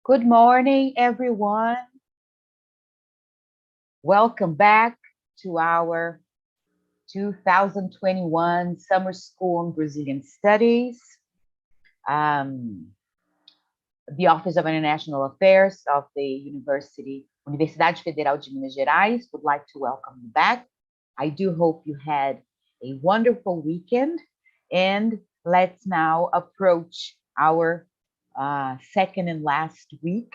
Good morning, everyone. Welcome back to our 2021 Summer School on Brazilian Studies. The Office of International Affairs of the Universidade Federal de Minas Gerais would like to welcome you back. I do hope you had a wonderful weekend, and let's now approach our second and last week,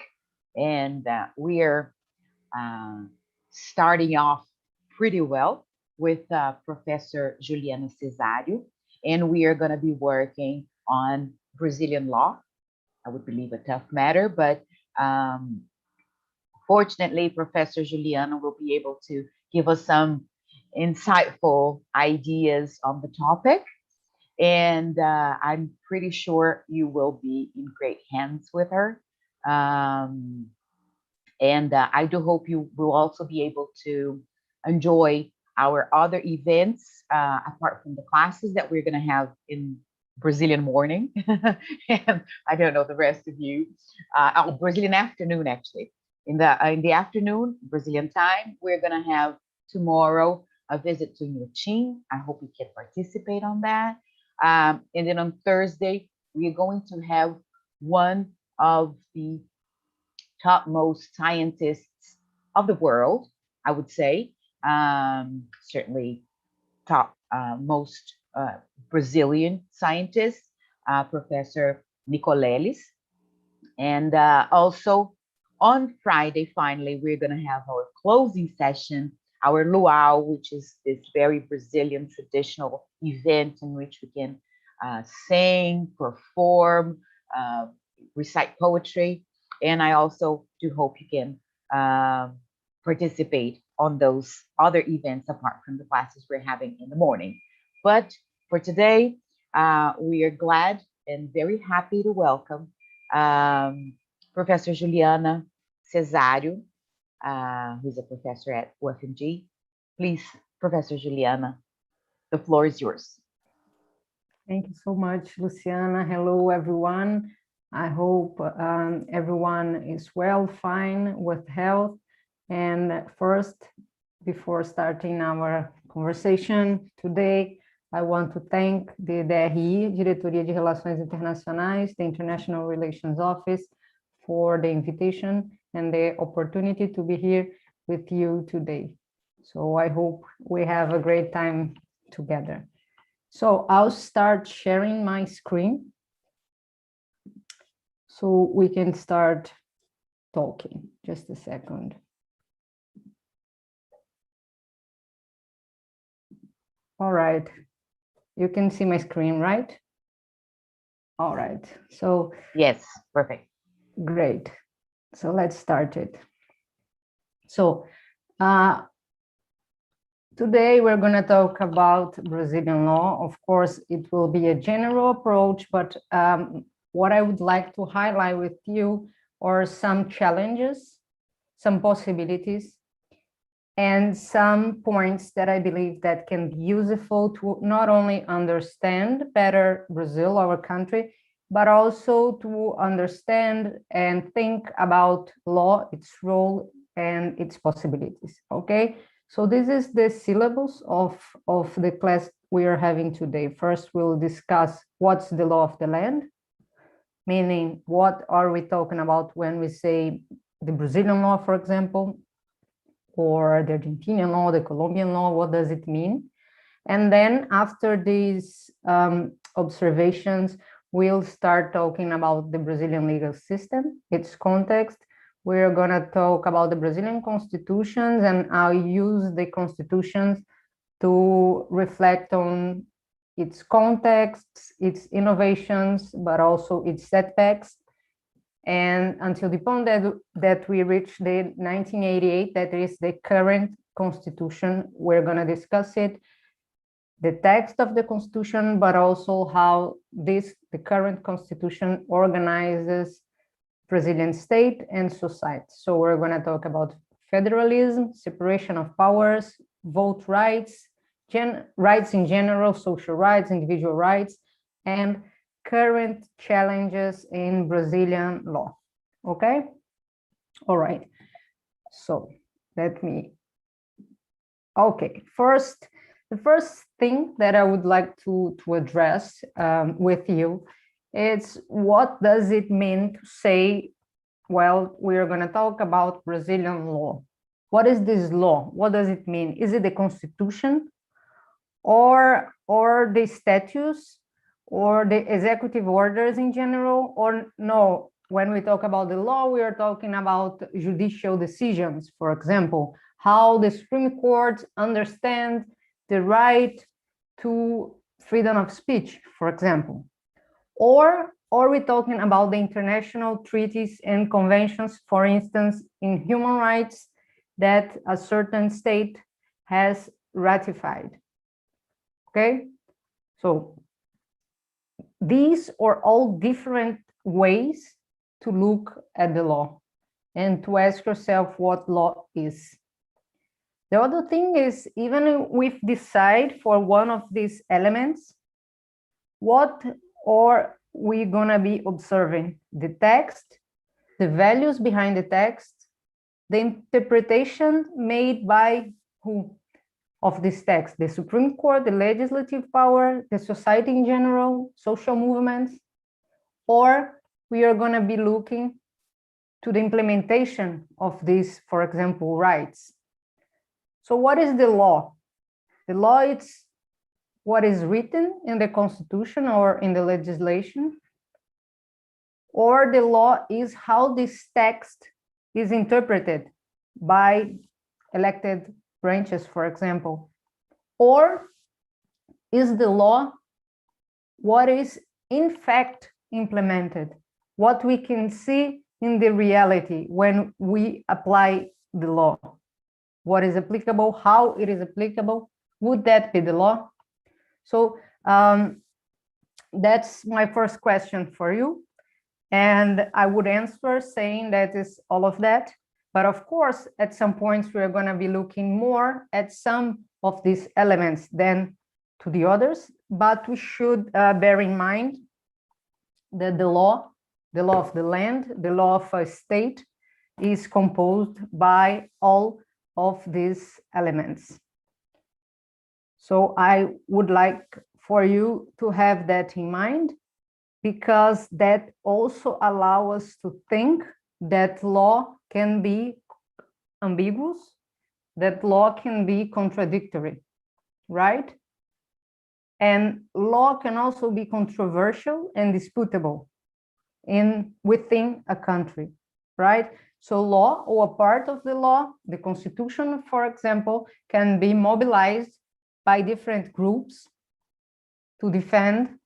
and we're starting off pretty well with Professor Juliana Cesario, and we are going to be working on Brazilian law. I would believe a tough matter, but fortunately, Professor Juliana will be able to give us some insightful ideas on the topic. And I'm pretty sure you will be in great hands with her. And I do hope you will also be able to enjoy our other events apart from the classes that we're going to have in Brazilian morning. And I don't know the rest of you. Brazilian afternoon, actually. In the afternoon, Brazilian time, we're going to have tomorrow a visit to Inhotim. I hope you can participate on that. And then on Thursday, we are going to have one of the topmost scientists of the world, I would say, certainly top most Brazilian scientist, Professor Nicoleles. And also on Friday, finally, we're going to have our closing session, our luau, which is this very Brazilian traditional event in which we can sing, perform, recite poetry. And I also do hope you can participate on those other events apart from the classes we're having in the morning. But for today, we are glad and very happy to welcome Professor Juliana Cesario, who's a professor at UFMG. Please, Professor Juliana, the floor is yours. Thank you so much, Luciana. Hello, everyone. I hope everyone is well, fine, with health. And first, before starting our conversation today, I want to thank the DRI, Diretoria de Relações Internacionais, the International Relations Office, for the invitation and the opportunity to be here with you today. So I hope we have a great time together. So I'll start sharing my screen so we can start talking. Just a second. All right. You can see my screen, right? All right. So yes, perfect. Great. So let's start it. So today we're going to talk about Brazilian law. Of course, it will be a general approach, but what I would like to highlight with you are some challenges, some possibilities, and some points that I believe that can be useful to not only understand better Brazil, our country, but also to understand and think about law, its role, and its possibilities, okay? So this is the syllabus of the class we are having today. First, we'll discuss what's the law of the land, meaning what are we talking about when we say the Brazilian law, for example, or the Argentinian law, the Colombian law, what does it mean? And then after these observations, we'll start talking about the Brazilian legal system, its context. We're going to talk about the Brazilian constitutions, and I'll use the constitutions to reflect on its contexts, its innovations, but also its setbacks. And until the point that we reach the 1988, that is the current constitution, we're going to discuss it, the text of the constitution, but also how the current constitution organizes Brazilian state and society. So we're going to talk about federalism, separation of powers, vote rights, rights in general, social rights, individual rights, and current challenges in Brazilian law. Okay, all right. So let me, okay, the first thing that I would like to address with you is what does it mean to say, well, we are going to talk about Brazilian law. What is this law? What does it mean? Is it the constitution or the statutes or the executive orders in general? Or no, when we talk about the law, we are talking about judicial decisions, for example, how the Supreme Court understands the right to freedom of speech, for example. Or are we talking about the international treaties and conventions, for instance, in human rights that a certain state has ratified? Okay, so these are all different ways to look at the law and to ask yourself what law is. The other thing is, even if we decide for one of these elements, what are we gonna be observing? The text, the values behind the text, the interpretation made by who of this text? The Supreme Court, the legislative power, the society in general, social movements, or we are gonna be looking to the implementation of these, for example, rights. So what is the law? The law is what is written in the Constitution or in the legislation, or the law is how this text is interpreted by elected branches, for example, or is the law what is in fact implemented, what we can see in the reality when we apply the law, what is applicable, how it is applicable, would that be the law? So that's my first question for you. And I would answer saying that is all of that. But of course, at some points, we're going to be looking more at some of these elements than to the others. But we should bear in mind that the law of the land, the law of a state is composed by all of these elements. So I would like for you to have that in mind, because that also allows us to think that law can be ambiguous, that law can be contradictory, right? And law can also be controversial and disputable within a country, right? So law, or a part of the law, the Constitution, for example, can be mobilized by different groups to defend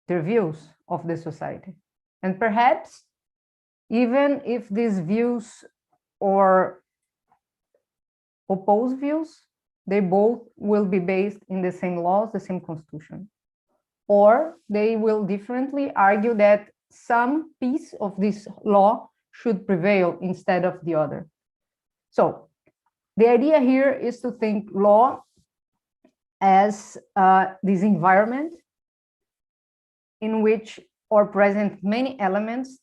their views of the society. And perhaps, even if these views or opposed views, they both will be based in the same laws, the same constitution. Or they will differently argue that some piece of this law should prevail instead of the other. So the idea here is to think law as this environment in which are present many elements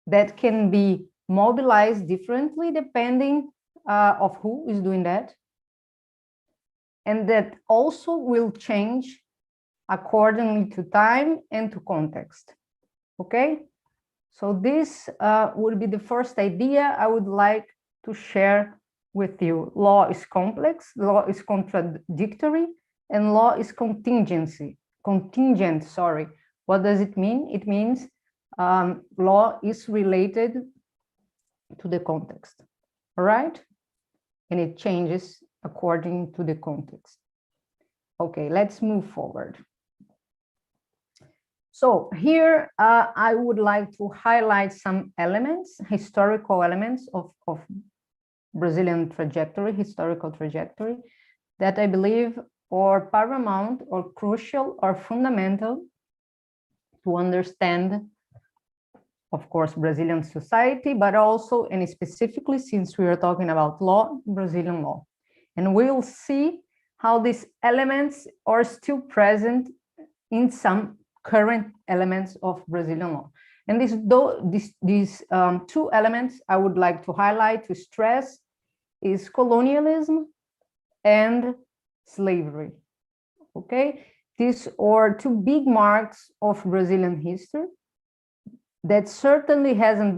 that can be mobilized differently depending of who is doing that, and that also will change accordingly to time and to context. Okay, so this would be the first idea I would like to share with you. Law is complex, law is contradictory, and law is contingent, sorry. What does it mean? It means law is related to the context, all right? And it changes according to the context. Okay, let's move forward. So here I would like to highlight some elements, historical elements of Brazilian trajectory, historical trajectory, that I believe are paramount or crucial or fundamental to understand, of course, Brazilian society, but also, and specifically, since we are talking about law, Brazilian law. And we'll see how these elements are still present in some current elements of Brazilian law. And these two elements I would like to highlight, to stress, is colonialism and slavery. Okay, these are two big marks of Brazilian history that certainly haven't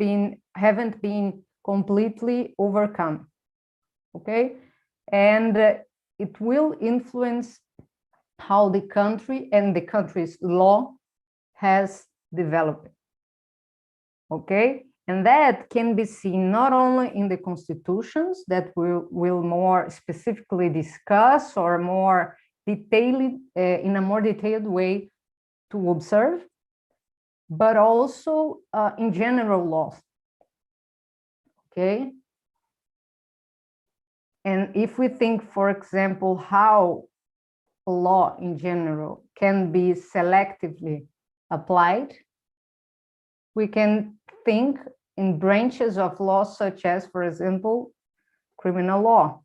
been completely overcome. Okay, and it will influence how the country and the country's law has developed. Okay, and that can be seen not only in the constitutions that we'll more specifically discuss, or more detailed, in a more detailed way to observe, but also in general laws. Okay, and if we think, for example, how law in general can be selectively applied, we can think in branches of law such as, for example, criminal law,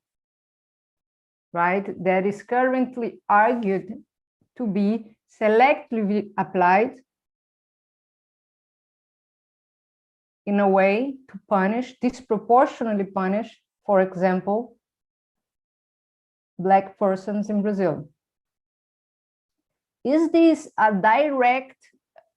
right? That is currently argued to be selectively applied in a way to punish, disproportionately punish, for example, Black persons in Brazil. Is this a direct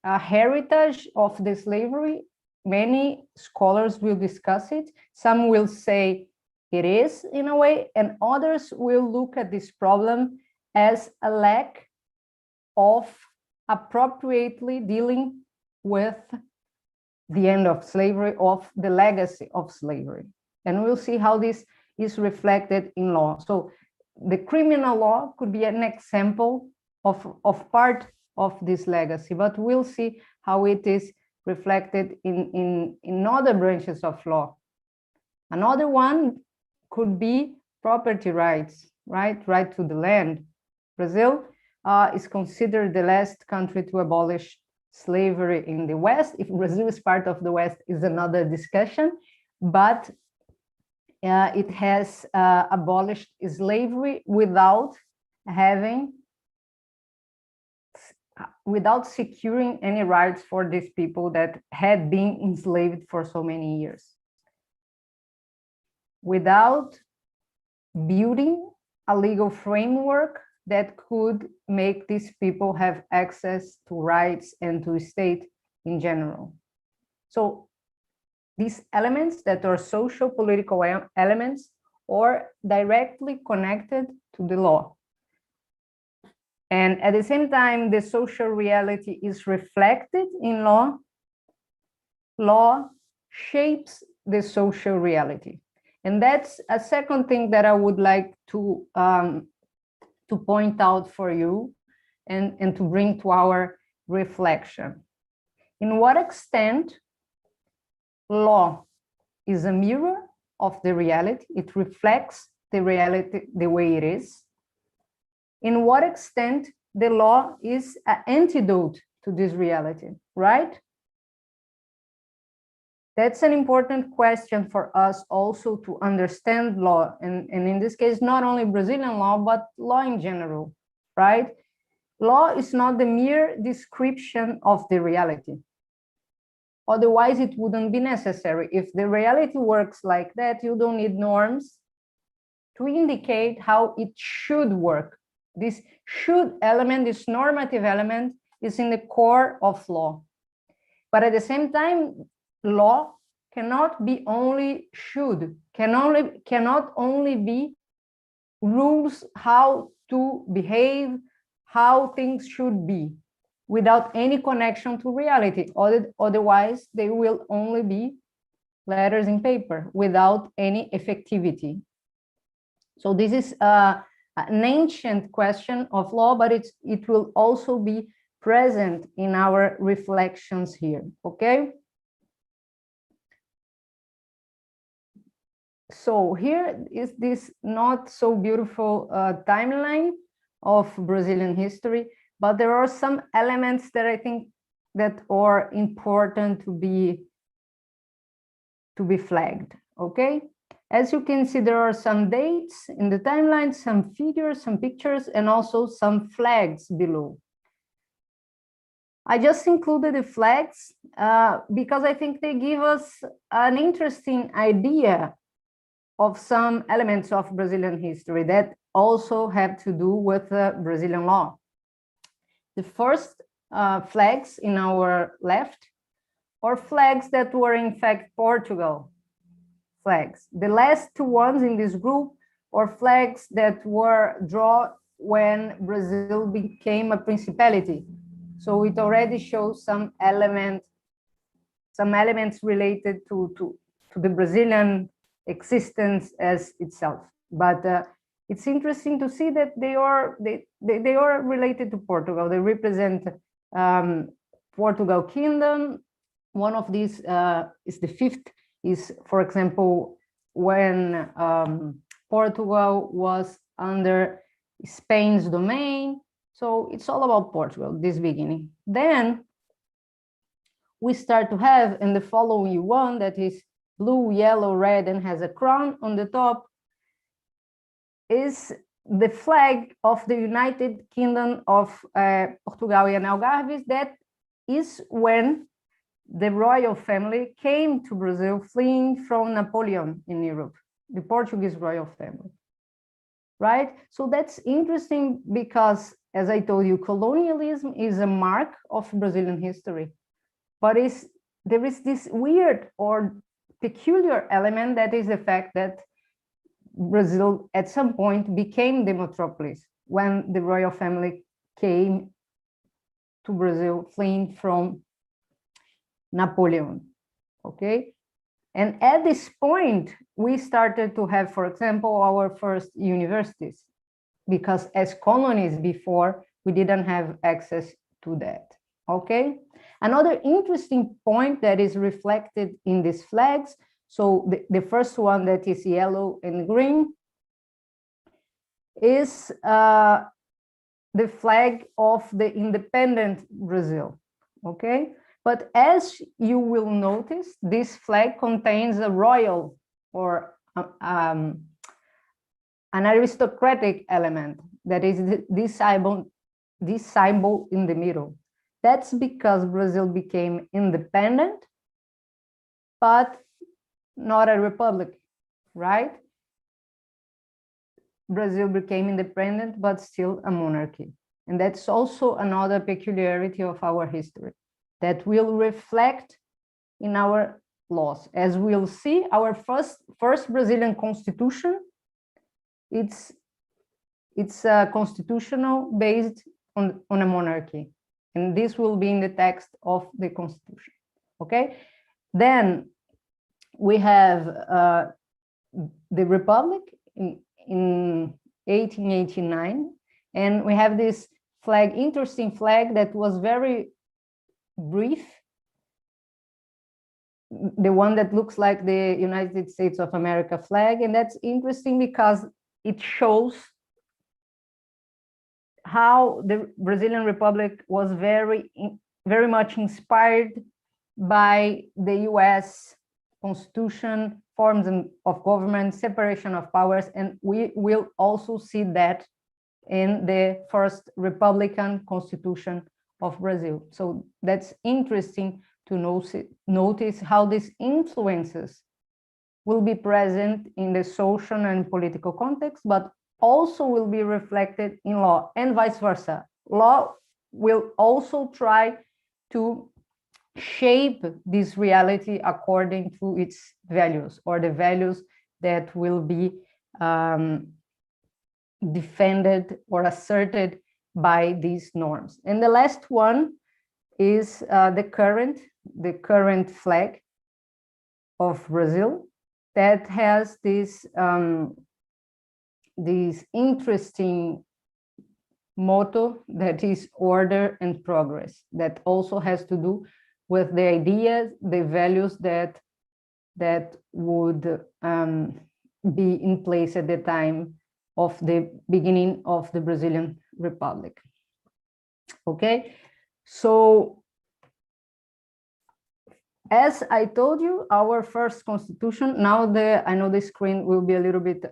heritage of the slavery? Many scholars will discuss it. Some will say it is in a way, and others will look at this problem as a lack of appropriately dealing with the end of slavery, of the legacy of slavery. And we'll see how this is reflected in law. So the criminal law could be an example of part of this legacy, but we'll see how it is reflected in other branches of law. Another one could be property rights, right? Right to the land. Brazil is considered the last country to abolish slavery in the West. If Brazil is part of the West is another discussion, but it has abolished slavery without securing any rights for these people that had been enslaved for so many years, without building a legal framework that could make these people have access to rights and to state in general. So these elements that are social political elements are directly connected to the law. And at the same time, the social reality is reflected in law. Law shapes the social reality. And that's a second thing that I would like to point out for you and to bring to our reflection. In what extent law is a mirror of the reality, it reflects the reality the way it is. In what extent the law is an antidote to this reality, right? That's an important question for us also to understand law, and in this case, not only Brazilian law, but law in general, right? Law is not the mere description of the reality. Otherwise, it wouldn't be necessary. If the reality works like that, you don't need norms to indicate how it should work. This should element, this normative element, is in the core of law. But at the same time, law cannot be only should, cannot only be rules how to behave, how things should be, without any connection to reality. Otherwise, they will only be letters in paper without any effectivity. So this is an ancient question of law, but it will also be present in our reflections here, okay? So here is this not so beautiful timeline of Brazilian history, but there are some elements that I think that are important to be flagged, okay? As you can see, there are some dates in the timeline, some figures, some pictures, and also some flags below. I just included the flags because I think they give us an interesting idea of some elements of Brazilian history that also have to do with Brazilian law. The first flags in our left are flags that were in fact Portugal flags. The last two ones in this group are flags that were drawn when Brazil became a principality. So it already shows some elements related to the Brazilian existence as itself. But it's interesting to see that they are related to Portugal. They represent Portugal Kingdom. One of these is the fifth, is, for example, when Portugal was under Spain's domain. So it's all about Portugal, this beginning. Then we start to have in the following one that is blue, yellow, red, and has a crown on the top, is the flag of the United Kingdom of Portugal and Algarves. That is when the royal family came to Brazil fleeing from Napoleon in Europe, the Portuguese royal family, right? So that's interesting because, as I told you, colonialism is a mark of Brazilian history, but there is this weird or peculiar element that is the fact that Brazil at some point became the metropolis when the royal family came to Brazil fleeing from Napoleon, okay? And at this point, we started to have, for example, our first universities, because as colonies before, we didn't have access to that, okay? Another interesting point that is reflected in these flags, so the first one that is yellow and green is the flag of the independent Brazil, okay? But as you will notice, this flag contains a royal or an aristocratic element, that is this symbol in the middle. That's because Brazil became independent, but not a republic, right? Brazil became independent, but still a monarchy. And that's also another peculiarity of our history that will reflect in our laws. As we'll see, our first Brazilian constitution, it's constitutional based on a monarchy. And this will be in the text of the constitution, okay? Then we have the republic in 1889, and we have this flag, interesting flag that was very brief, the one that looks like the United States of America flag. And that's interesting because it shows how the Brazilian Republic was very much inspired by the US Constitution, forms of government, separation of powers, and we will also see that in the first Republican Constitution of Brazil. So that's interesting to notice how these influences will be present in the social and political context, but also will be reflected in law, and vice versa. Law will also try to shape this reality according to its values, or the values that will be defended or asserted by these norms. And the last one is the current flag of Brazil that has this interesting motto that is order and progress, that also has to do with the ideas, the values that would be in place at the time of the beginning of the Brazilian Republic. Okay, so as I told you, our first constitution, now I know the screen will be a little bit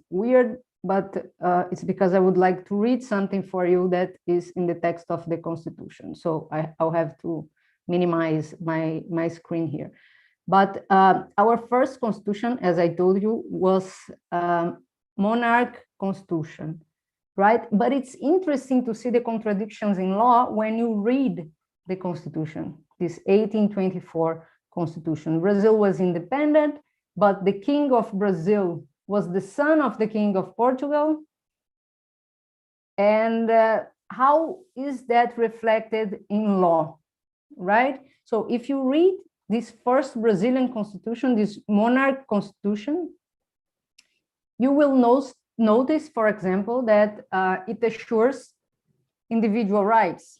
weird, but it's because I would like to read something for you that is in the text of the Constitution. So I'll have to minimize my screen here. But our first constitution, as I told you, was monarch constitution, right? But it's interesting to see the contradictions in law when you read the constitution, this 1824 constitution. Brazil was independent, but the king of Brazil was the son of the king of Portugal. And how is that reflected in law, right? So if you read this first Brazilian constitution, this monarch constitution, you will notice, for example, that it assures individual rights.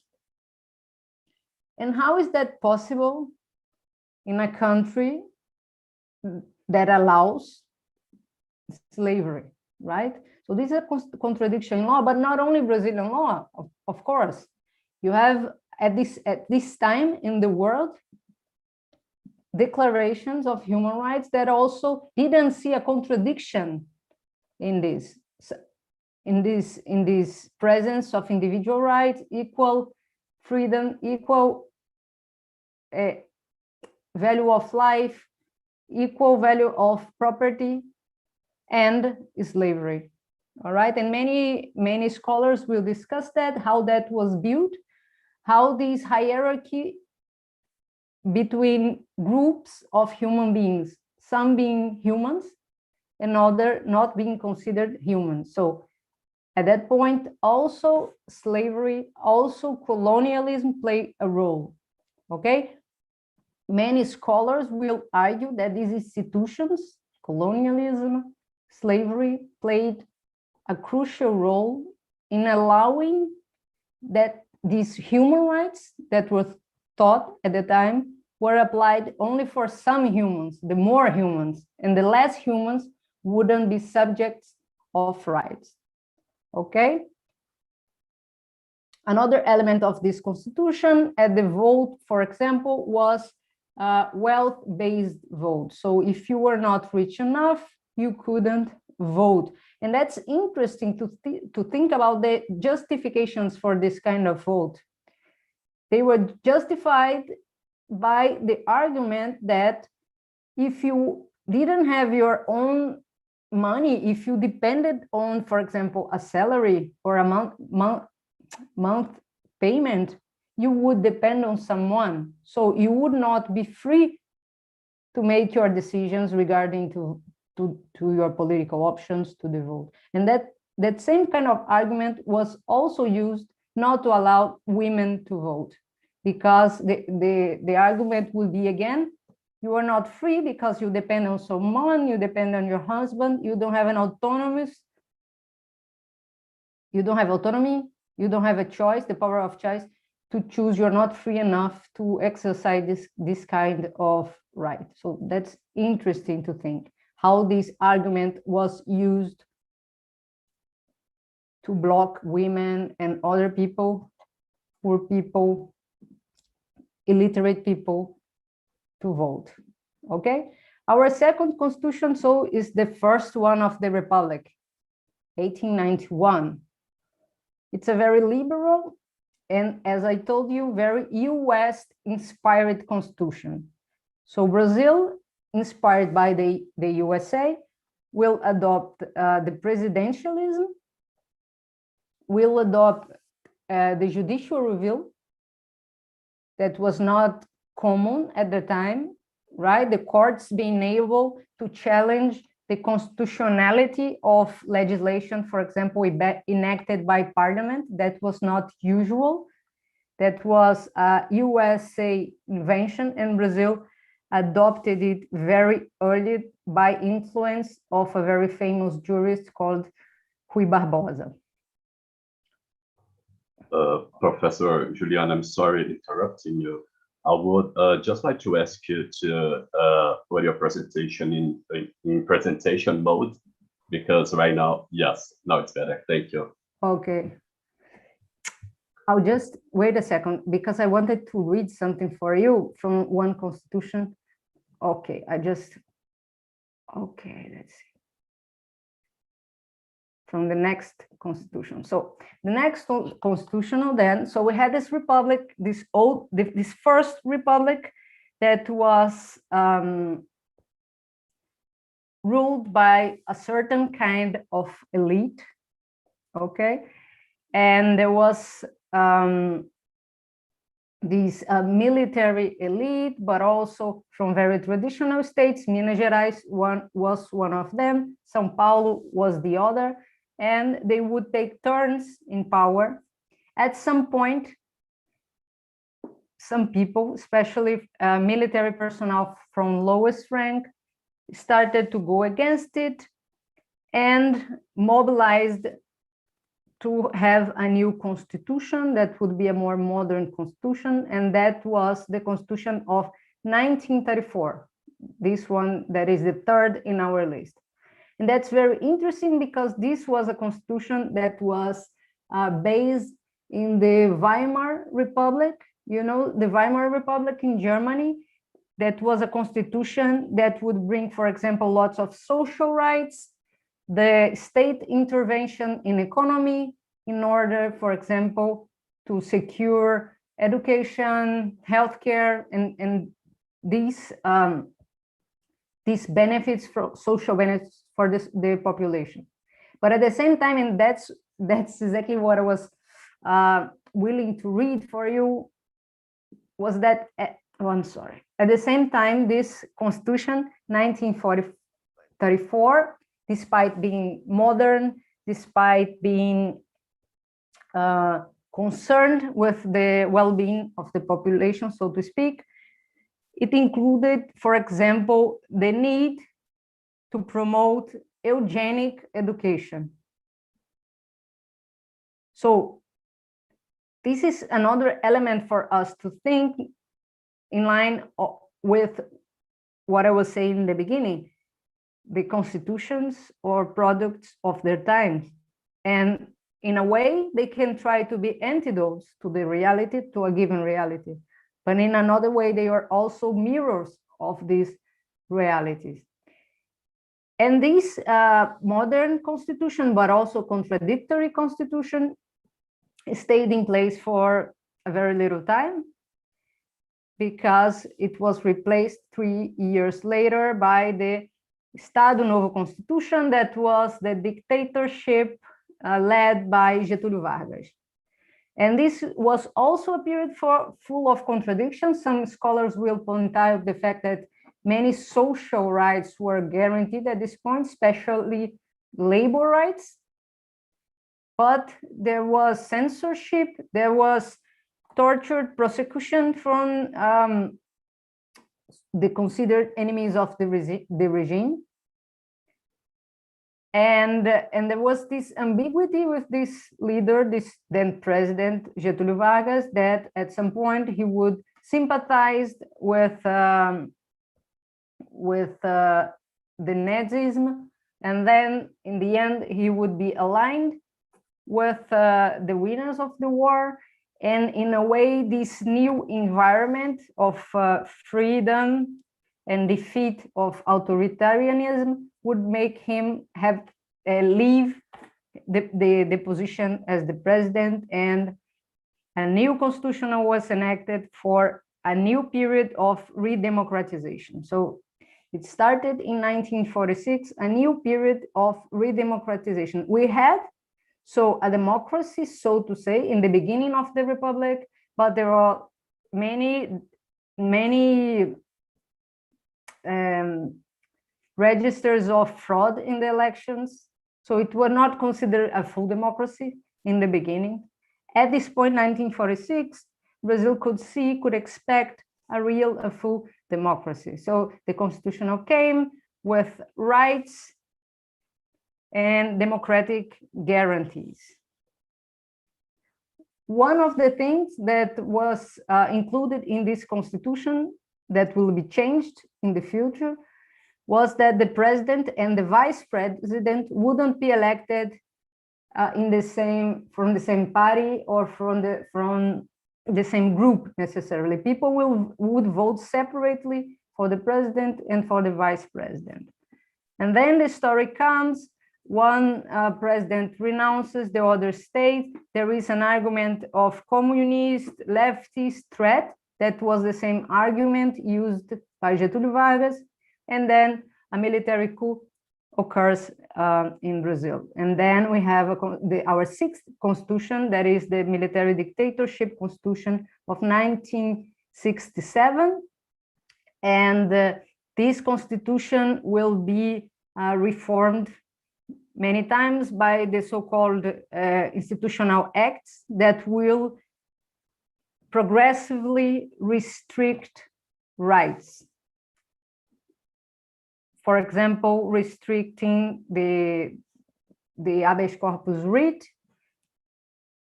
And how is that possible in a country that allows slavery, right? So this is a contradiction in law, but not only Brazilian law, of course. You have at this time in the world declarations of human rights that also didn't see a contradiction in this presence of individual rights, equal freedom, equal value of life, equal value of property, and slavery. All right, and many scholars will discuss that, how that was built, how this hierarchy between groups of human beings, some being humans and other not being considered human. So at that point, also slavery, also colonialism play a role, okay? Many scholars will argue that these institutions, colonialism, slavery, played a crucial role in allowing that these human rights that were taught at the time were applied only for some humans, the more humans, and the less humans wouldn't be subjects of rights, okay? Another element of this constitution at the vote, for example, was wealth-based vote. So if you were not rich enough, you couldn't vote. And that's interesting to think about the justifications for this kind of vote. They were justified by the argument that if you didn't have your own money, if you depended on, for example, a salary or a month payment, you would depend on someone. So you would not be free to make your decisions regarding to your political options, to the vote. And that same kind of argument was also used not to allow women to vote, because the argument will be, again, you are not free because you depend on someone, you depend on your husband, you don't have an autonomy, you don't have autonomy, you don't have a choice, the power of choice to choose, you're not free enough to exercise this kind of right. So that's interesting to think how this argument was used to block women and other people, poor people, illiterate people, to vote, okay? Our second constitution, so, is the first one of the Republic, 1891. It's a very liberal and, as I told you, very US-inspired constitution. So Brazil, inspired by the USA, will adopt the presidentialism, will adopt the judicial review that was not common at the time, right? The courts being able to challenge the constitutionality of legislation, for example, enacted by parliament. That was not usual. That was a USA invention, and Brazil adopted it very early by influence of a very famous jurist called Rui Barbosa. Professor Juliana, I'm sorry interrupting you. I would just like to ask you to put your presentation in presentation mode, because right now, yes, now it's better. Thank you. Okay. I'll just wait a second, because I wanted to read something for you from one constitution. Okay, okay, let's see. from the next constitution. So the next constitutional then, so we had this republic, this first republic that was ruled by a certain kind of elite, okay? And there was this military elite, but also from very traditional states. Minas Gerais was one of them, São Paulo was the other, and they would take turns in power. At some point, some people, especially military personnel from lowest rank, started to go against it and mobilized to have a new constitution that would be a more modern constitution, and that was the Constitution of 1934. This one that is the third in our list. And that's very interesting because this was a constitution that was based in the Weimar Republic. You know, the Weimar Republic in Germany, that was a constitution that would bring, for example, lots of social rights, the state intervention in economy in order, for example, to secure education, healthcare, and these benefits, for social benefits for the population. But at the same time, and that's exactly what I was willing to read for you, was that, I'm sorry. At the same time, this Constitution 1934, despite being modern, despite being concerned with the well-being of the population, so to speak, it included, for example, the need to promote eugenic education. So this is another element for us to think in line with what I was saying in the beginning. The constitutions or products of their time. And in a way, they can try to be antidotes to the reality, to a given reality. But in another way, they are also mirrors of these realities. And this modern constitution, but also contradictory constitution, stayed in place for a very little time, because it was replaced 3 years later by the Estado Novo Constitution, that was the dictatorship led by Getúlio Vargas. And this was also a period full of contradictions. Some scholars will point out the fact that many social rights were guaranteed at this point, especially labor rights. But there was censorship, there was tortured prosecution from the considered enemies of the regime. And there was this ambiguity with this leader, this then president Getúlio Vargas, that at some point he would sympathize with the Nazism, and then in the end he would be aligned with the winners of the war. And in a way, this new environment of freedom and defeat of authoritarianism would make him have leave the position as the president, and a new constitution was enacted for a new period of redemocratization. So it started in 1946, a new period of redemocratization. We had a democracy, so to say, in the beginning of the republic, but there are many registers of fraud in the elections. So it was not considered a full democracy in the beginning. At this point, 1946, Brazil could expect a full democracy. So the constitution came with rights and democratic guarantees. One of the things that was included in this constitution that will be changed in the future was that the president and the vice president wouldn't be elected from the same party or from the same group necessarily. People would vote separately for the president and for the vice president. And then the story comes one president renounces, the other stays. There is an argument of communist, leftist threat. That was the same argument used by Getúlio Vargas. And then a military coup occurs in Brazil. And then we have our sixth constitution, that is the military dictatorship constitution of 1967. And this constitution will be reformed many times by the so-called institutional acts that will progressively restrict rights. For example, restricting the habeas corpus writ,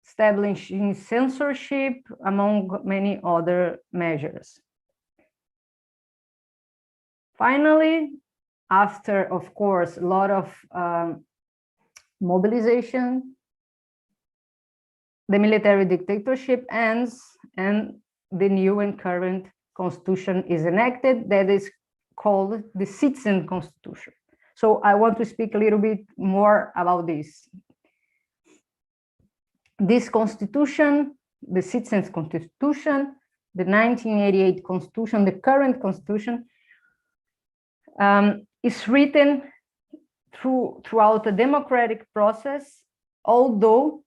establishing censorship, among many other measures. Finally, after, of course, a lot of mobilization, the military dictatorship ends and the new and current constitution is enacted, that is called the Citizen Constitution. So I want to speak a little bit more about this. This constitution, the Citizens Constitution, the 1988 Constitution, the current constitution, is written throughout a democratic process, although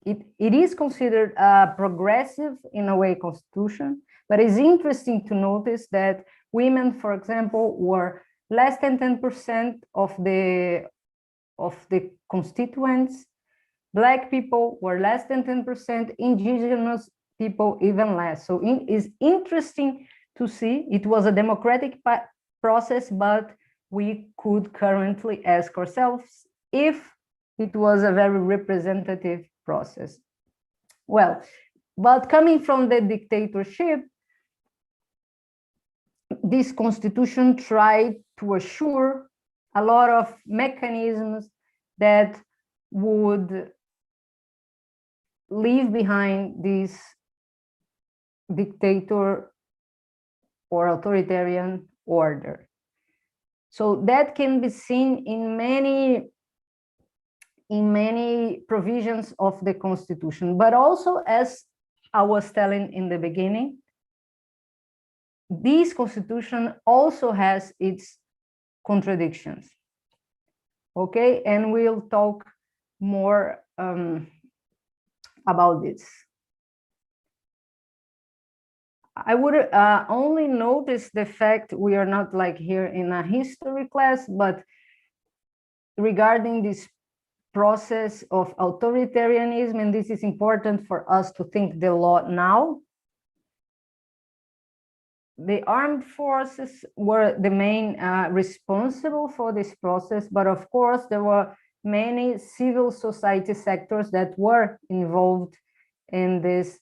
it is considered a progressive, in a way, constitution. But it's interesting to notice that women, for example, were less than 10% of the constituents. Black people were less than 10%, indigenous people even less. So it's interesting to see. It was a democratic process, but we could currently ask ourselves if it was a very representative process. Well, but coming from the dictatorship, this constitution tried to assure a lot of mechanisms that would leave behind this dictator or authoritarian order. So that can be seen in many provisions of the constitution, but also, as I was telling in the beginning, this constitution also has its contradictions. Okay, and we'll talk more about this. I would only notice the fact we are not like here in a history class, but regarding this process of authoritarianism, and this is important for us to think the law now. The armed forces were the main responsible for this process, but of course there were many civil society sectors that were involved in this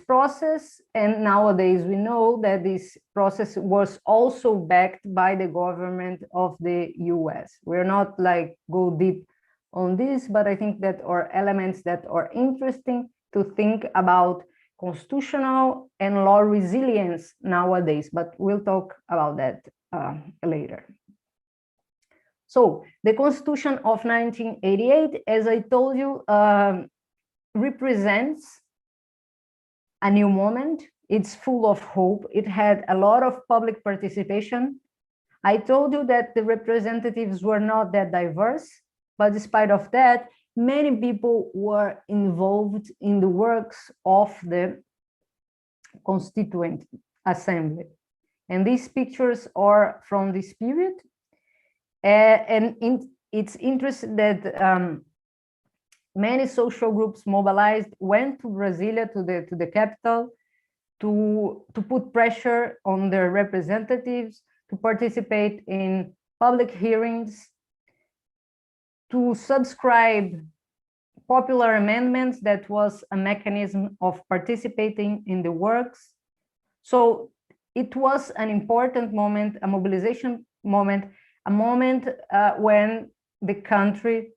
process. And nowadays we know that this process was also backed by the government of the US. We're not like go deep on this, but I think that are elements that are interesting to think about constitutional and law resilience nowadays, but we'll talk about that later. So the Constitution of 1988, as I told you, represents a new moment. It's full of hope. It had a lot of public participation. I told you that the representatives were not that diverse, but despite of that, many people were involved in the works of the Constituent Assembly. And these pictures are from this period. It's interesting that many social groups mobilized, went to Brasilia, to the capital, to put pressure on their representatives, to participate in public hearings, to subscribe popular amendments. That was a mechanism of participating in the works. So it was an important moment, a mobilization moment, a moment when the country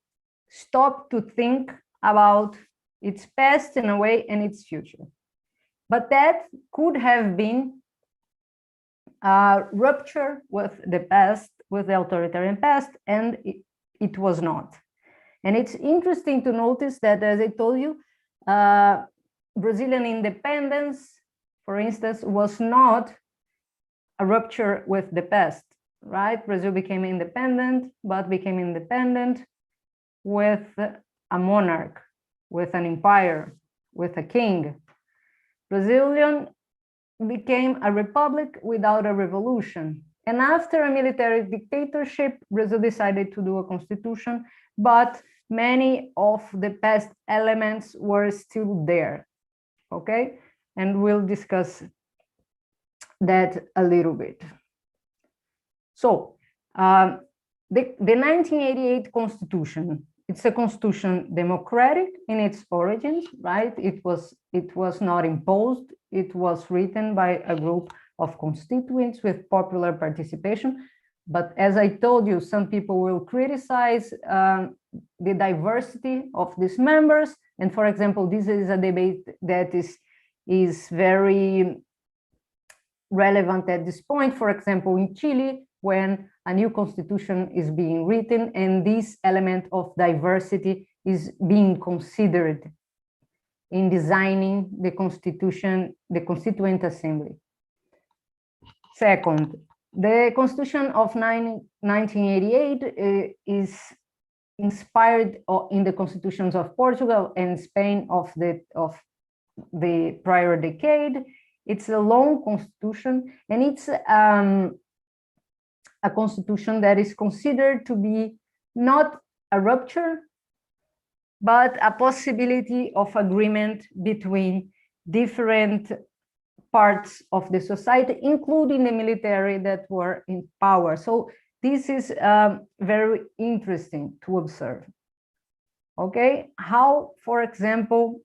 stopped to think about its past in a way and its future. But that could have been a rupture with the past, with the authoritarian past, and it was not. And it's interesting to notice that, as I told you, Brazilian independence, for instance, was not a rupture with the past, right? Brazil became independent, but became independent with a monarch, with an empire, with a king. Brazilian became a republic without a revolution. And after a military dictatorship, Brazil decided to do a constitution, but many of the past elements were still there, okay? And we'll discuss that a little bit. So the 1988 Constitution, it's a constitution democratic in its origins, right? It was not imposed. It was written by a group of constituents with popular participation. But as I told you, some people will criticize the diversity of these members. And for example, this is a debate that is very relevant at this point. For example, in Chile, when a new constitution is being written and this element of diversity is being considered in designing the constitution, the Constituent Assembly. Second, the Constitution of 1988 is inspired in the constitutions of Portugal and Spain of the prior decade. It's a long constitution, and it's a constitution that is considered to be not a rupture, but a possibility of agreement between different parts of the society, including the military that were in power. So this is very interesting to observe. Okay, how, for example,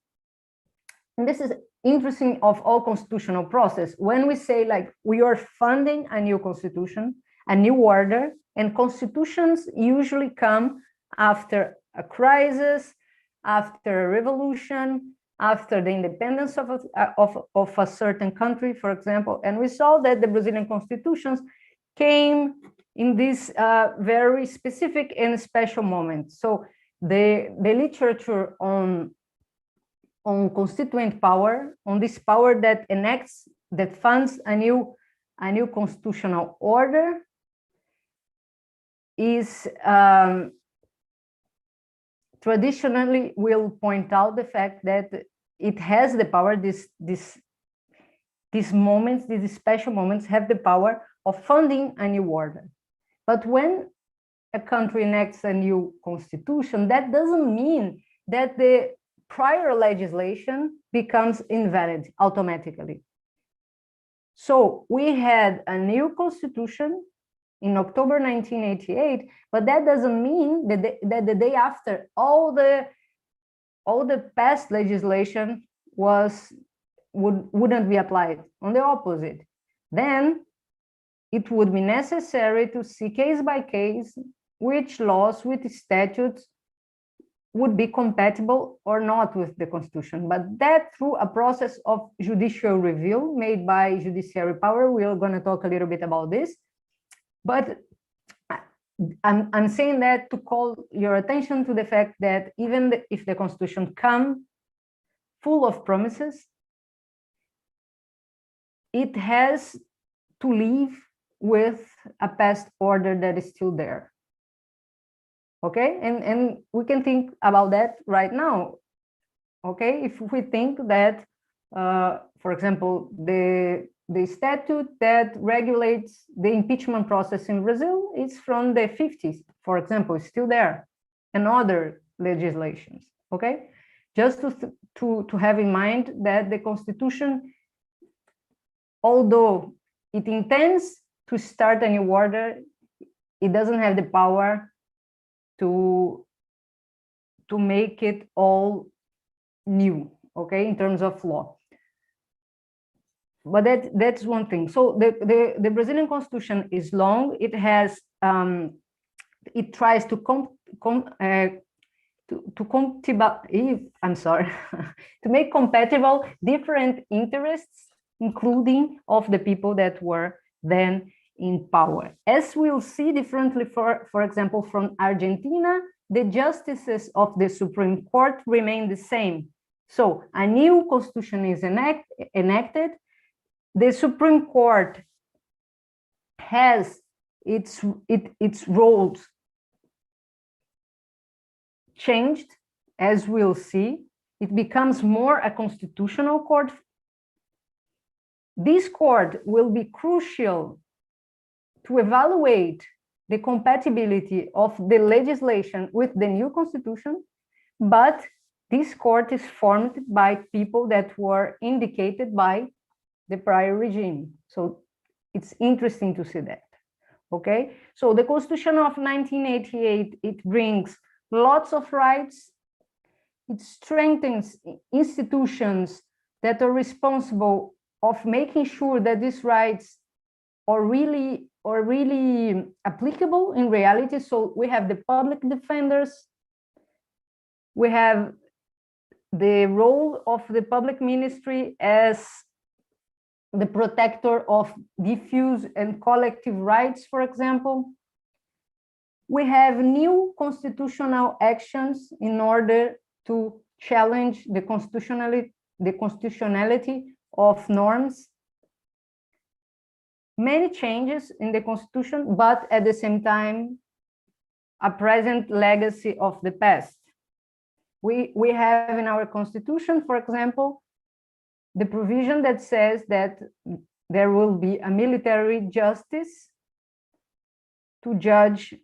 and this is interesting of all constitutional process, when we say like we are funding a new constitution, a new order, and constitutions usually come after a crisis, after a revolution, after the independence of a certain country, for example. And we saw that the Brazilian constitutions came in this very specific and special moment. So the literature on constituent power, on this power that enacts, that funds a new constitutional order, is traditionally will point out the fact that it has the power, these moments, these special moments have the power of funding a new order. But when a country enacts a new constitution, that doesn't mean that the prior legislation becomes invalid automatically. So we had a new constitution in October 1988, but that doesn't mean that the day after all the past legislation wouldn't be applied. On the opposite, then it would be necessary to see case by case which laws, which statutes would be compatible or not with the Constitution, but that through a process of judicial review made by judiciary power. We're going to talk a little bit about this. But I'm saying that to call your attention to the fact that even if the Constitution comes full of promises, it has to live with a past order that is still there. Okay, and we can think about that right now. Okay, if we think that, for example, the statute that regulates the impeachment process in Brazil is from the 50s, for example, is still there, and other legislations. Okay, just to have in mind that the Constitution, although it intends to start a new order, it doesn't have the power to make it all new, okay, in terms of law. But that's one thing. So the Brazilian Constitution is long. It has it tries to to make compatible different interests, including of the people that were then in power. As we'll see differently, for example, from Argentina, the justices of the Supreme Court remain the same. So a new constitution is enacted. The Supreme Court has its roles changed, as we'll see. It becomes more a constitutional court. This court will be crucial to evaluate the compatibility of the legislation with the new constitution, but this court is formed by people that were indicated by the prior regime. So it's interesting to see that, okay? So the Constitution of 1988, it brings lots of rights. It strengthens institutions that are responsible of making sure that these rights are really applicable in reality. So we have the public defenders, we have the role of the public ministry as the protector of diffuse and collective rights, for example. We have new constitutional actions in order to challenge the constitutionality of norms. Many changes in the constitution, but at the same time, a present legacy of the past. We have in our constitution, for example, the provision that says that there will be a military justice to judge,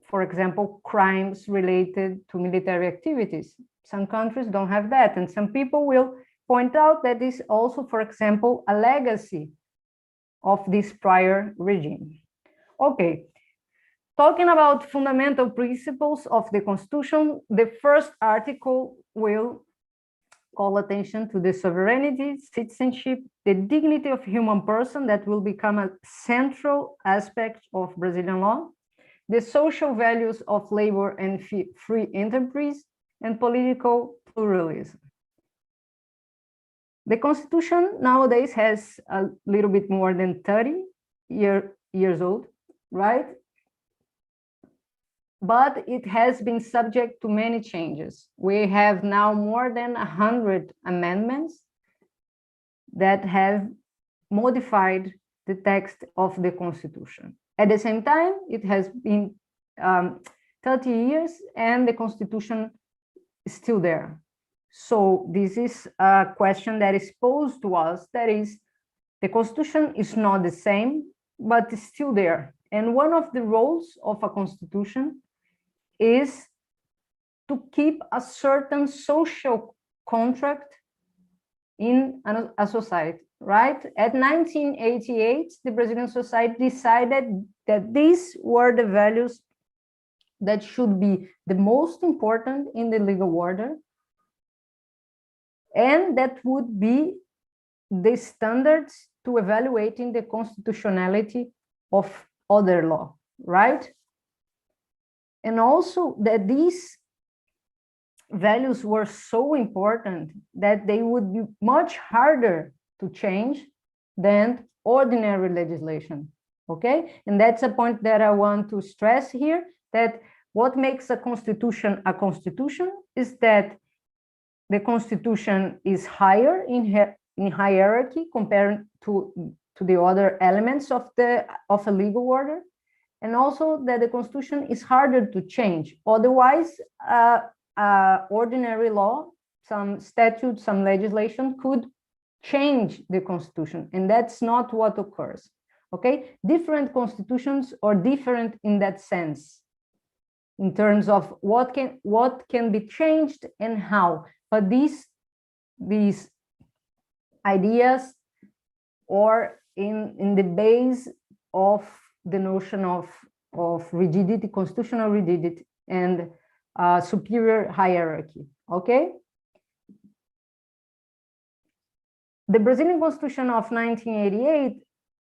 for example, crimes related to military activities. Some countries don't have that, and some people will point out that this also, for example, a legacy of this prior regime. Okay, talking about fundamental principles of the Constitution, the first article will call attention to the sovereignty, citizenship, the dignity of human person that will become a central aspect of Brazilian law, the social values of labor and free enterprise, and political pluralism. The Constitution nowadays has a little bit more than 30 years old, right? But it has been subject to many changes. We have now more than 100 amendments that have modified the text of the Constitution. At the same time, it has been 30 years and the Constitution is still there. So this is a question that is posed to us, that is, the Constitution is not the same, but it's still there. And one of the roles of a Constitution is to keep a certain social contract in a society, right? At 1988, the Brazilian society decided that these were the values that should be the most important in the legal order, and that would be the standards to evaluating the constitutionality of other law, right? And also that these values were so important that they would be much harder to change than ordinary legislation, okay? And that's a point that I want to stress here, that what makes a constitution is that the Constitution is higher in hierarchy compared to the other elements of a legal order, and also that the Constitution is harder to change. Otherwise, ordinary law, some statute, some legislation could change the Constitution, and that's not what occurs, okay? Different constitutions are different in that sense, in terms of what can be changed and how. But these ideas are in the base of the notion of rigidity, constitutional rigidity, and superior hierarchy, okay? The Brazilian Constitution of 1988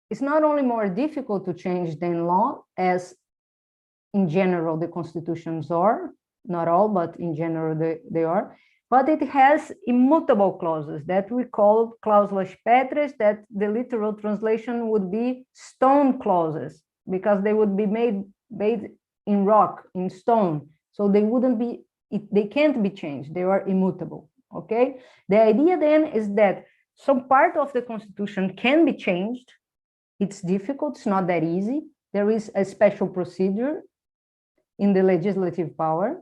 is not only more difficult to change than law, as in general the constitutions are, not all, but in general they are, but it has immutable clauses that we call cláusulas pétreas, that the literal translation would be stone clauses, because they would be made in rock, in stone. So they wouldn't be, they can't be changed, they are immutable, okay? The idea then is that some part of the Constitution can be changed. It's difficult, it's not that easy. There is a special procedure in the legislative power,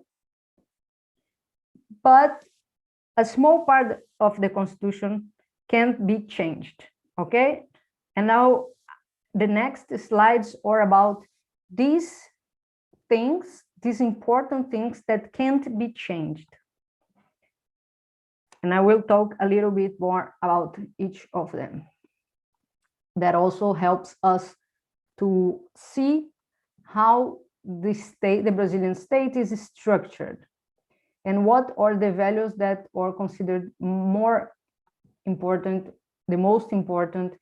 but a small part of the Constitution can be changed, okay? And now the next slides are about these things, these important things that can't be changed. And I will talk a little bit more about each of them. That also helps us to see how the state, the Brazilian state, is structured, and what are the values that are considered more important, the most important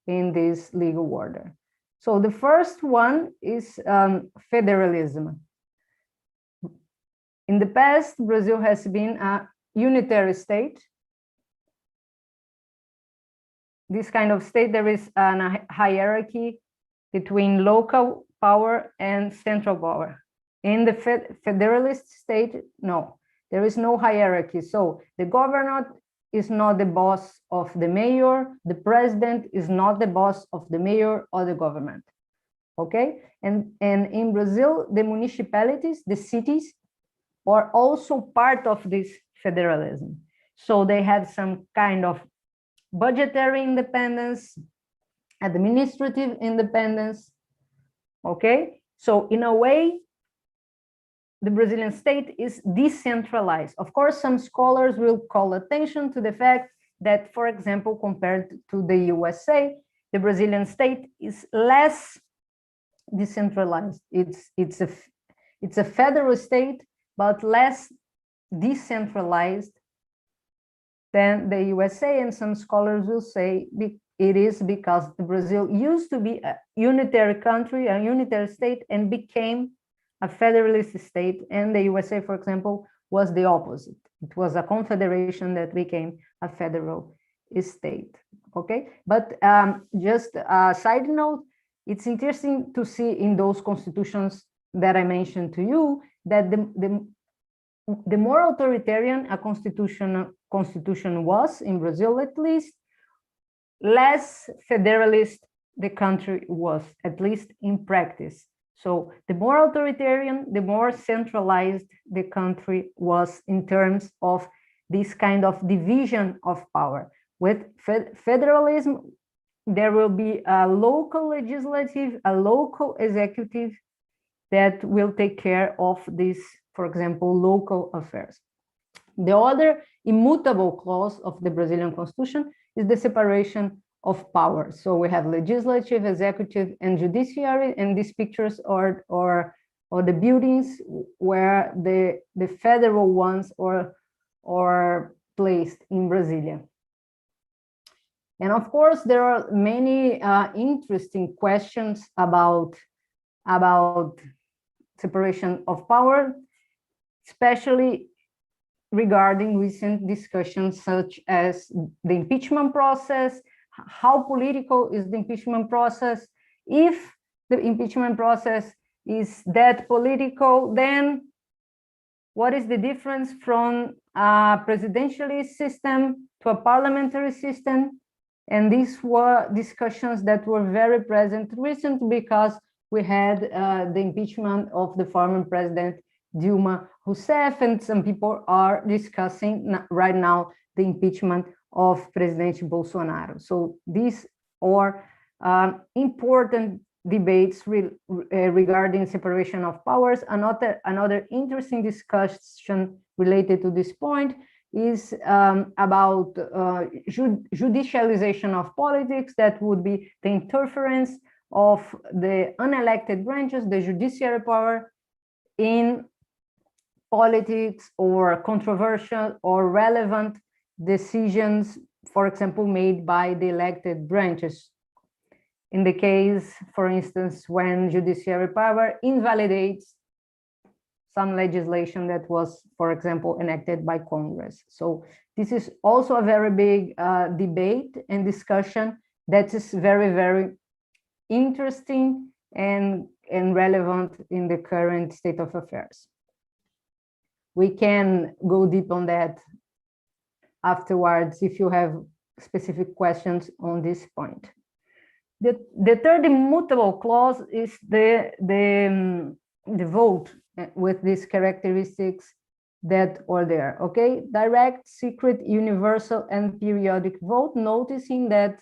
in this legal order. So the first one is federalism. In the past, Brazil has been a unitary state. This kind of state, there is a hierarchy between local power and central power. In the federalist state, no, there is no hierarchy. So the governor is not the boss of the mayor, the president is not the boss of the mayor or the government, okay? And in Brazil, the municipalities, the cities, are also part of this federalism. So they have some kind of budgetary independence, administrative independence, okay? So in a way, the Brazilian state is decentralized. Of course, some scholars will call attention to the fact that, for example, compared to the USA, the Brazilian state is less decentralized. It's a federal state, but less decentralized than the USA, and some scholars will say it is because Brazil used to be a unitary country, a unitary state, and became a federalist state, and the USA, for example, was the opposite. It was a confederation that became a federal state, okay? But just a side note, it's interesting to see in those constitutions that I mentioned to you that the more authoritarian a constitution was, in Brazil at least, less federalist the country was, at least in practice. So the more authoritarian, the more centralized the country was in terms of this kind of division of power. With federalism, there will be a local legislative, a local executive that will take care of this, for example, local affairs. The other immutable clause of the Brazilian Constitution is the separation of power. So we have legislative, executive, and judiciary, and these pictures are the buildings where the federal ones are placed in Brasilia. And of course, there are many interesting questions about separation of power, especially regarding recent discussions such as the impeachment process. How political is the impeachment process? If the impeachment process is that political, then what is the difference from a presidential system to a parliamentary system? And these were discussions that were very present recently because we had the impeachment of the former president Dilma Rousseff, and some people are discussing right now the impeachment of President Bolsonaro. So these are important debates regarding separation of powers. Another interesting discussion related to this point is about judicialization of politics. That would be the interference of the unelected branches, the judiciary power, in politics or controversial or relevant decisions, for example, made by the elected branches. In the case, for instance, when judiciary power invalidates some legislation that was, for example, enacted by Congress. So this is also a very big debate and discussion that is very, very interesting and relevant in the current state of affairs. We can go deep on that afterwards if you have specific questions on this point. The third immutable clause is the vote with these characteristics that are there, okay? Direct, secret, universal, and periodic vote, noticing that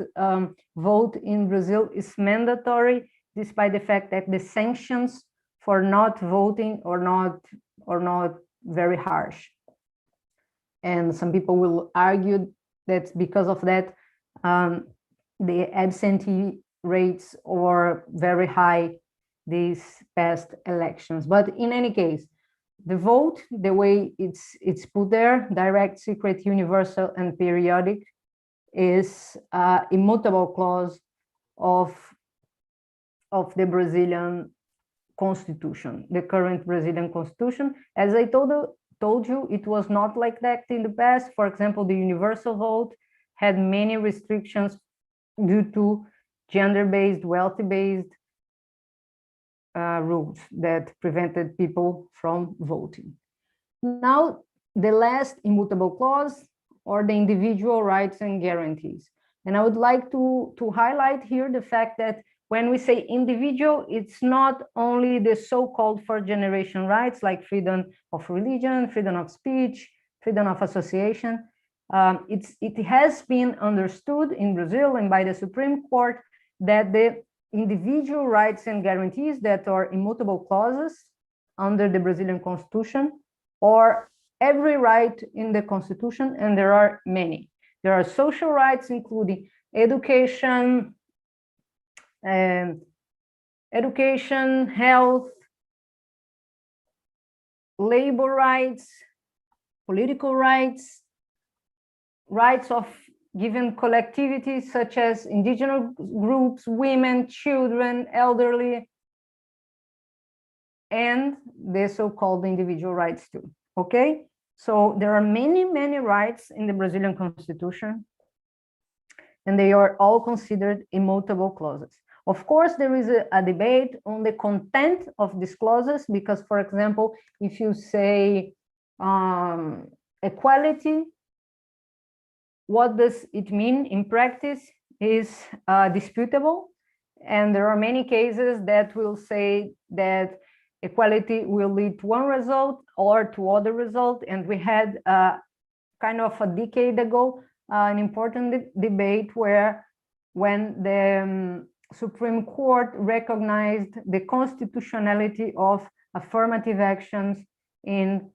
vote in Brazil is mandatory, despite the fact that the sanctions for not voting are not very harsh. And some people will argue that because of that, the absentee rates are very high these past elections. But in any case, the vote, the way it's put there, direct, secret, universal, and periodic, is immutable clause of the Brazilian constitution, the current Brazilian constitution. As I told you, it was not like that in the past. For example, the universal vote had many restrictions due to gender-based, wealth-based rules that prevented people from voting. Now, the last immutable clause are the individual rights and guarantees. And I would like to highlight here the fact that when we say individual, it's not only the so-called first generation rights like freedom of religion, freedom of speech, freedom of association. It has been understood in Brazil and by the Supreme Court that the individual rights and guarantees that are immutable clauses under the Brazilian Constitution or every right in the Constitution, and there are many. There are social rights, including education, health, labor rights, political rights, rights of given collectivities such as indigenous groups, women, children, elderly, and the so-called individual rights too, okay? So there are many, many rights in the Brazilian Constitution, and they are all considered immutable clauses. Of course, there is a debate on the content of these clauses, because, for example, if you say equality, what does it mean in practice is disputable. And there are many cases that will say that equality will lead to one result or to other result. And we had kind of a decade ago an important debate where when the Supreme Court recognized the constitutionality of affirmative actions in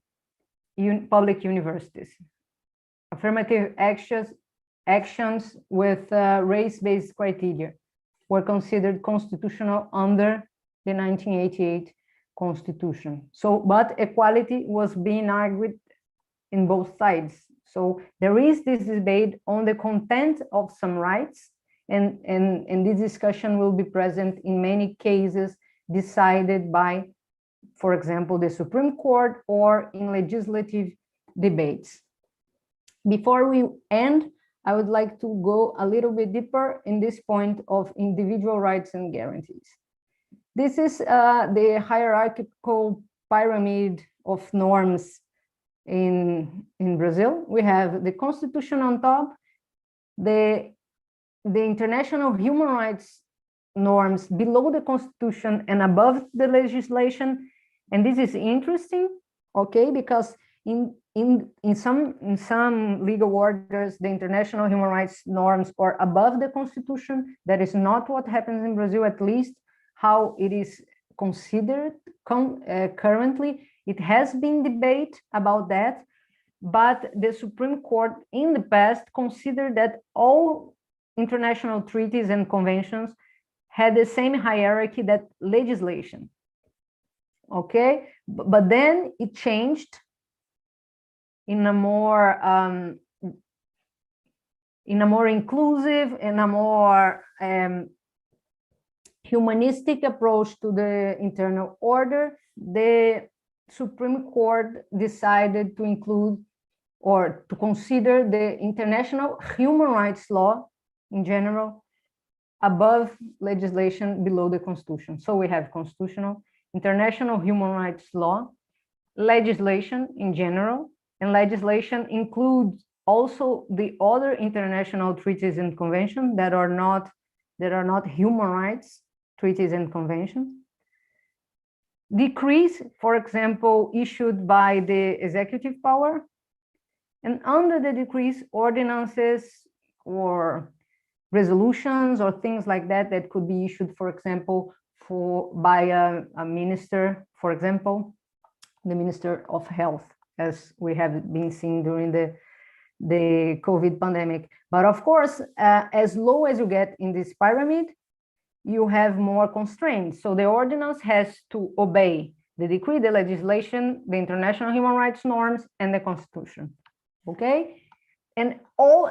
public universities. Affirmative actions with race-based criteria were considered constitutional under the 1988 Constitution. So, but equality was being argued in both sides. So there is this debate on the content of some rights, and this discussion will be present in many cases decided by, for example, the Supreme Court or in legislative debates. Before we end, I would like to go a little bit deeper in this point of individual rights and guarantees. This is the hierarchical pyramid of norms in Brazil. We have the Constitution on top, the international human rights norms below the Constitution and above the legislation. And this is interesting, okay, because in some legal orders, the international human rights norms are above the Constitution. That is not what happens in Brazil, at least how it is considered currently. It has been debate about that, but the Supreme Court in the past considered that all international treaties and conventions had the same hierarchy that legislation. Okay, but then it changed in a more inclusive and a more humanistic approach to the internal order. The Supreme Court decided to include or to consider the international human rights law in general above legislation below the Constitution. So we have constitutional, international human rights law, legislation in general, and legislation includes also the other international treaties and conventions that are not human rights treaties and conventions. Decrees, for example, issued by the executive power, and under the decrees, ordinances or resolutions or things like that that could be issued, for example, by a minister, for example, the Minister of Health, as we have been seeing during the COVID pandemic. But of course, as low as you get in this pyramid, you have more constraints. So the ordinance has to obey the decree, the legislation, the international human rights norms, and the Constitution. Okay? And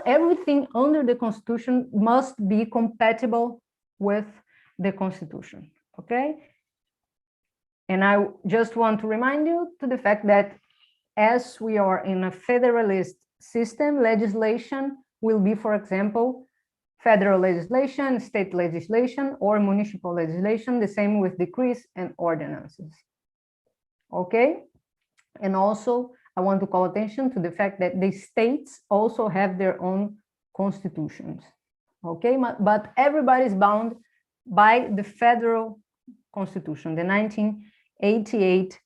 everything under the Constitution must be compatible with the Constitution. Okay? And I just want to remind you to the fact that as we are in a federalist system, legislation will be, for example, federal legislation, state legislation, or municipal legislation, the same with decrees and ordinances. Okay? And also, I want to call attention to the fact that the states also have their own constitutions. Okay? But everybody is bound by the federal constitution, the 1988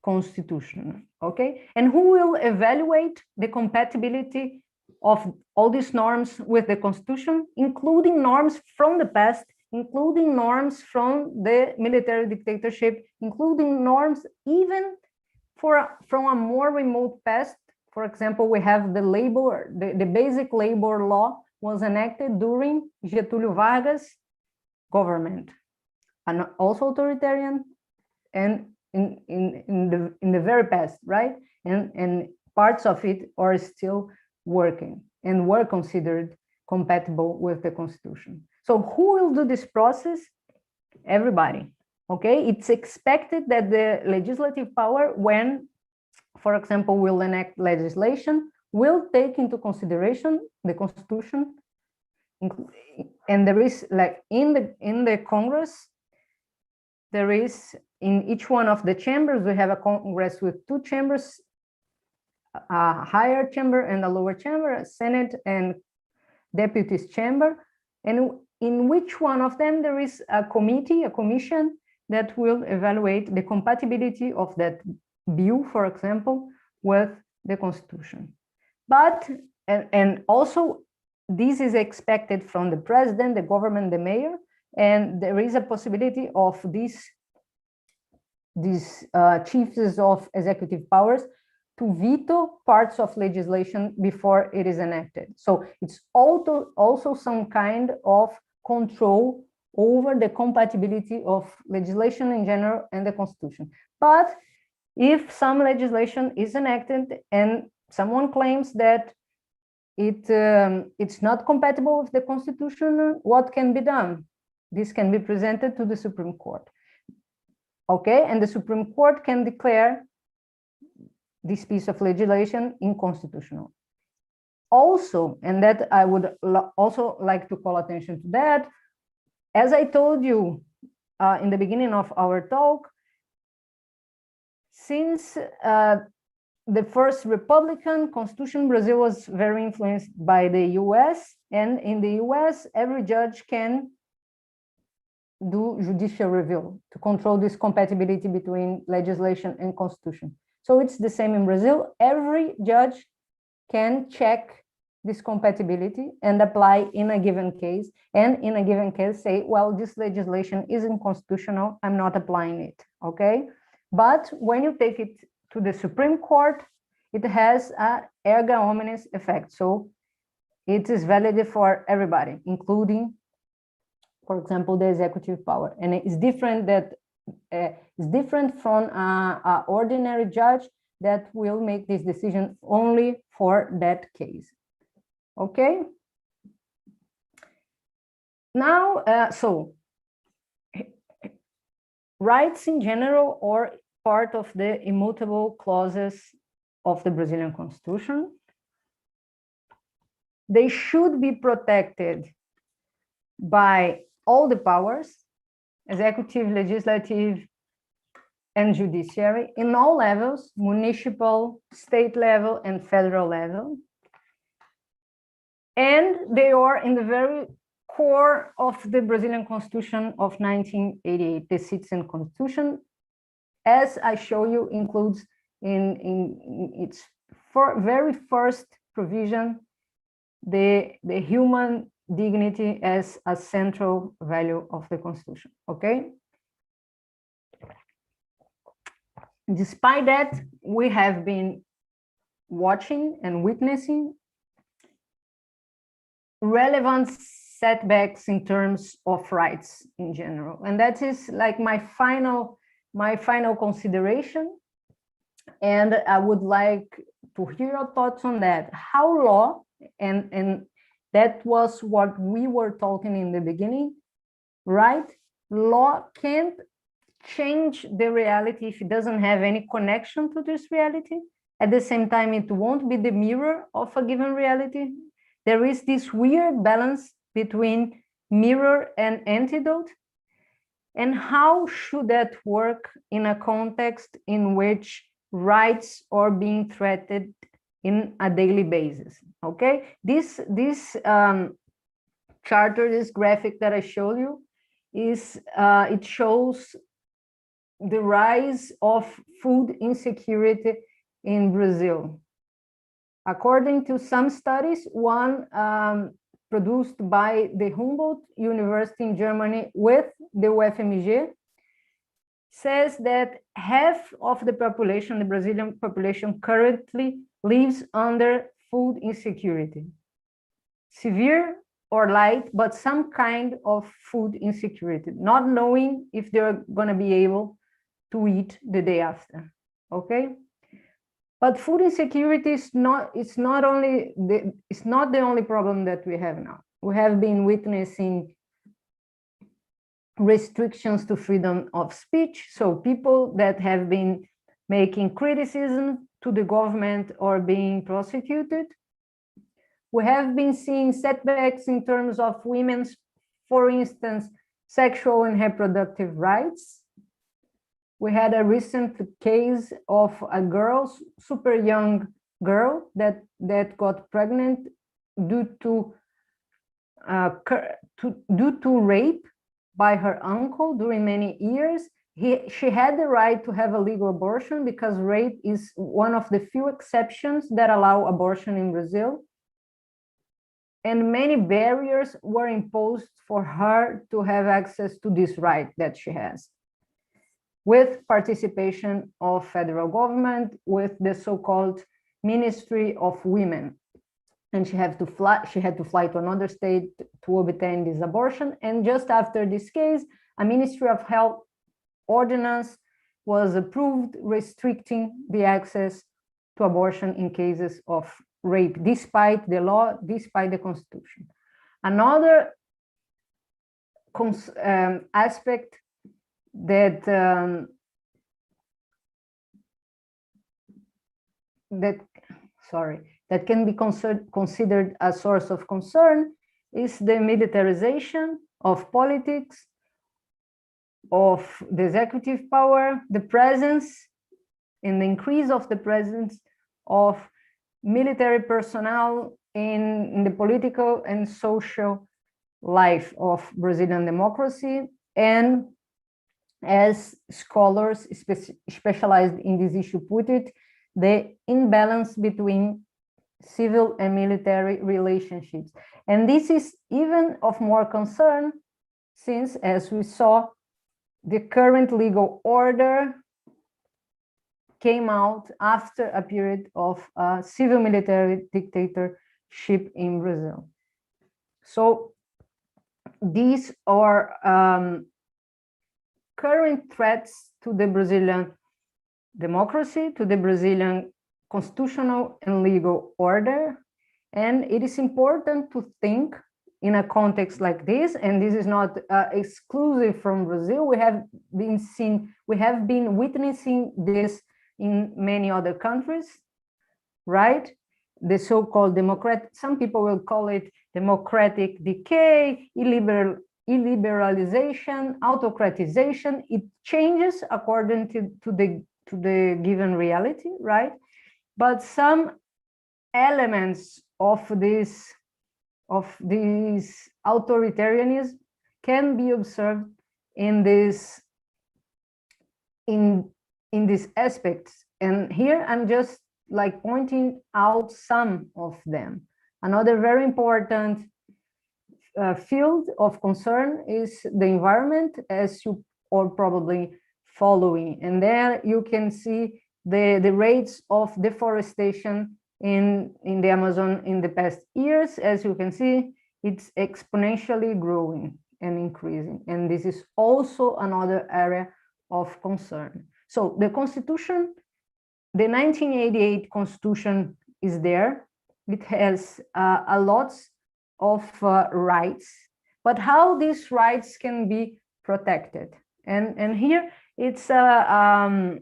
Constitution. Okay? And who will evaluate the compatibility of all these norms with the Constitution, including norms from the past, including norms from the military dictatorship, including norms even from a more remote past? For example, we have the basic labor law was enacted during Getúlio Vargas' government, and also authoritarian, and in the very past, right? And parts of it are still working and were considered compatible with the Constitution. So who will do this process? Everybody. Okay, it's expected that the legislative power, when, for example, will enact legislation, will take into consideration the Constitution. And there is, like, in the Congress, there is, in each one of the chambers, we have a Congress with two chambers, a higher chamber and a lower chamber, a Senate and deputies chamber, and in which one of them there is a committee, a commission that will evaluate the compatibility of that bill, for example, with the Constitution. But, and also this is expected from the president, the government, the mayor, and there is a possibility of these chiefs of executive powers to veto parts of legislation before it is enacted. So it's also some kind of control over the compatibility of legislation in general and the Constitution. But if some legislation is enacted and someone claims that it's not compatible with the Constitution, what can be done? This can be presented to the Supreme Court. Okay, and the Supreme Court can declare this piece of legislation unconstitutional. Also, and that I would also like to call attention to that, as I told you in the beginning of our talk, since the first Republican Constitution, Brazil was very influenced by the US, and in the US, every judge can do judicial review to control this compatibility between legislation and Constitution. So it's the same in Brazil. Every judge can check this compatibility and apply in a given case, and in a given case say, well, this legislation isn't constitutional, I'm not applying it, okay? But when you take it to the Supreme Court, it has a erga omnes effect. So it is valid for everybody, including, for example, the executive power. And it's different from an ordinary judge that will make this decision only for that case. Okay. Now, so rights in general or part of the immutable clauses of the Brazilian Constitution. They should be protected by all the powers, executive, legislative, and judiciary, in all levels, municipal, state level, and federal level. And they are in the very core of the Brazilian Constitution of 1988, the Citizen Constitution, as I show you, includes in its very first provision the human dignity as a central value of the Constitution, okay? Despite that, we have been watching and witnessing relevant setbacks in terms of rights in general. And that is like my final consideration. And I would like to hear your thoughts on that. How law, and that was what we were talking in the beginning, right? Law can't change the reality if it doesn't have any connection to this reality. At the same time, it won't be the mirror of a given reality. There is this weird balance between mirror and antidote. And how should that work in a context in which rights are being threatened in a daily basis? Okay, this charter, this graphic that I showed you, is it shows the rise of food insecurity in Brazil. According to some studies, one produced by the Humboldt University in Germany with the UFMG, says that half of the population, the Brazilian population, currently lives under food insecurity. Severe or light, but some kind of food insecurity, not knowing if they're going to be able to eat the day after, okay? But food insecurity is not the only problem that we have now. We have been witnessing restrictions to freedom of speech. So people that have been making criticism to the government are being prosecuted. We have been seeing setbacks in terms of women's, for instance, sexual and reproductive rights. We had a recent case of a girl, super young girl, that got pregnant due to rape by her uncle during many years. She had the right to have a legal abortion because rape is one of the few exceptions that allow abortion in Brazil. And many barriers were imposed for her to have access to this right that she has, with participation of federal government, with the so-called Ministry of Women. And she had to fly to another state to obtain this abortion. And just after this case, a Ministry of Health ordinance was approved restricting the access to abortion in cases of rape, despite the law, despite the Constitution. Another aspect that can be considered a source of concern is the militarization of politics, of the executive power, the presence and the increase of the presence of military personnel in the political and social life of Brazilian democracy. And as scholars specialized in this issue put it, the imbalance between civil and military relationships. And this is even of more concern since, as we saw, the current legal order came out after a period of civil military dictatorship in Brazil. So these are current threats to the Brazilian democracy, to the Brazilian constitutional and legal order. And it is important to think in a context like this, and this is not exclusive from Brazil. We have been witnessing this in many other countries, right? The so-called some people will call it democratic decay, illiberalization, autocratization. It changes according to the given reality, right? But some elements of this authoritarianism can be observed in these aspects. And here I'm just like pointing out some of them. Another very important field of concern is the environment, as you are probably following. And there you can see the rates of deforestation in the Amazon in the past years. As you can see, it's exponentially growing and increasing. And this is also another area of concern. So the Constitution, the 1988 Constitution is there. It has a lot of rights, but how these rights can be protected. And here it's a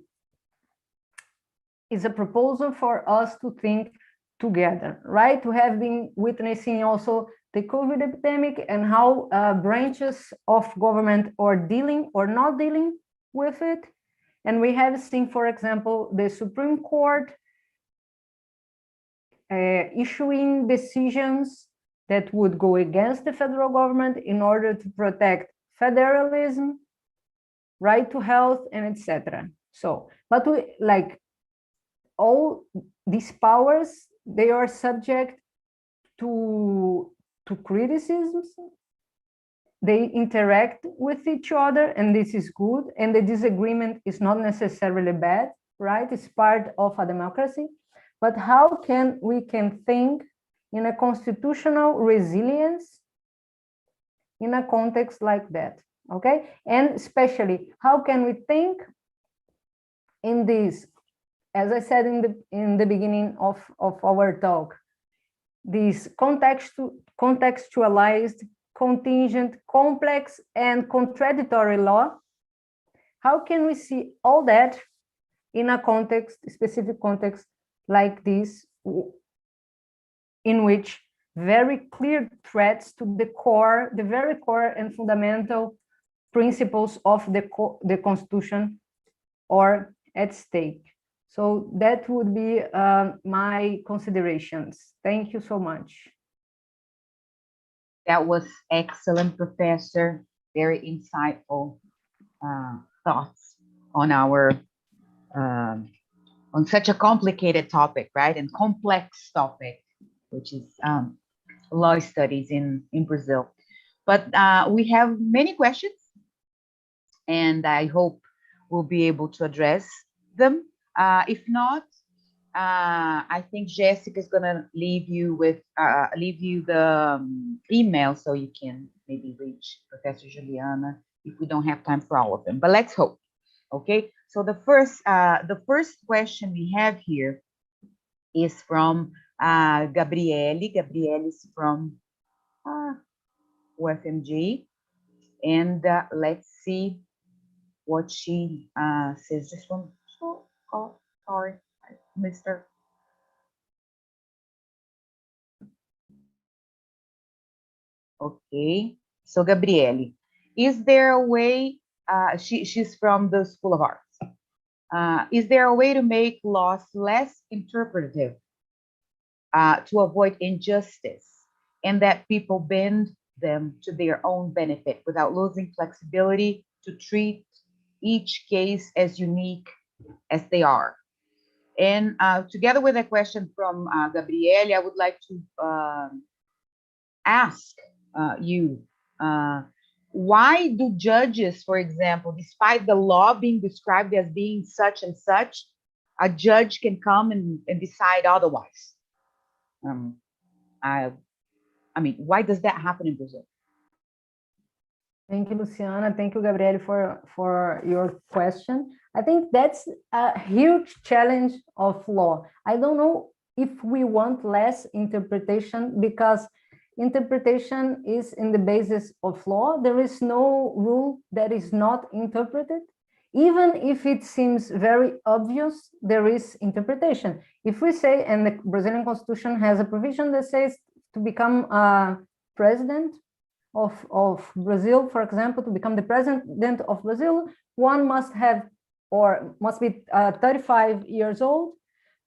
proposal for us to think together, right? We have been witnessing also the COVID epidemic and how branches of government are dealing or not dealing with it. And we have seen, for example, the Supreme Court issuing decisions that would go against the federal government in order to protect federalism, right to health, and etc. So, but we like all these powers, they are subject to criticisms. They interact with each other, and this is good. And the disagreement is not necessarily bad, right? It's part of a democracy. But how can we think in a constitutional resilience in a context like that? Okay, and especially how can we think in this, as I said in the beginning of our talk, this contextualized, contingent, complex, and contradictory law? How can we see all that in a specific context like this, in which very clear threats to the very core and fundamental principles of the Constitution are at stake? So that would be my considerations. Thank you so much. That was excellent, Professor. Very insightful thoughts on our on such a complicated topic, right? And complex topic, which is law studies in Brazil. But we have many questions, and I hope we'll be able to address them. If not, I think Jessica is going to leave you the email so you can maybe reach Professor Juliana if we don't have time for all of them. But let's hope. Okay. So the first question we have here is from Gabriele. Gabriele is from UFMG, and let's see what she says. Just one. Oh, sorry, Mr. Okay, so Gabriele, is there a way, she's from the School of Arts, is there a way to make laws less interpretive to avoid injustice, and that people bend them to their own benefit without losing flexibility to treat each case as unique as they are? And together with a question from Gabriele, I would like to ask you, why do judges, for example, despite the law being described as being such and such, a judge can come and decide otherwise? I mean, why does that happen in Brazil? Thank you, Luciana. Thank you, Gabriele, for your question. I think that's a huge challenge of law. I don't know if we want less interpretation, because interpretation is in the basis of law. There is no rule that is not interpreted. Even if it seems very obvious, there is interpretation. If we say, and the Brazilian Constitution has a provision that says to become president of Brazil, for example, to become the president of Brazil, one must have, or must be 35 years old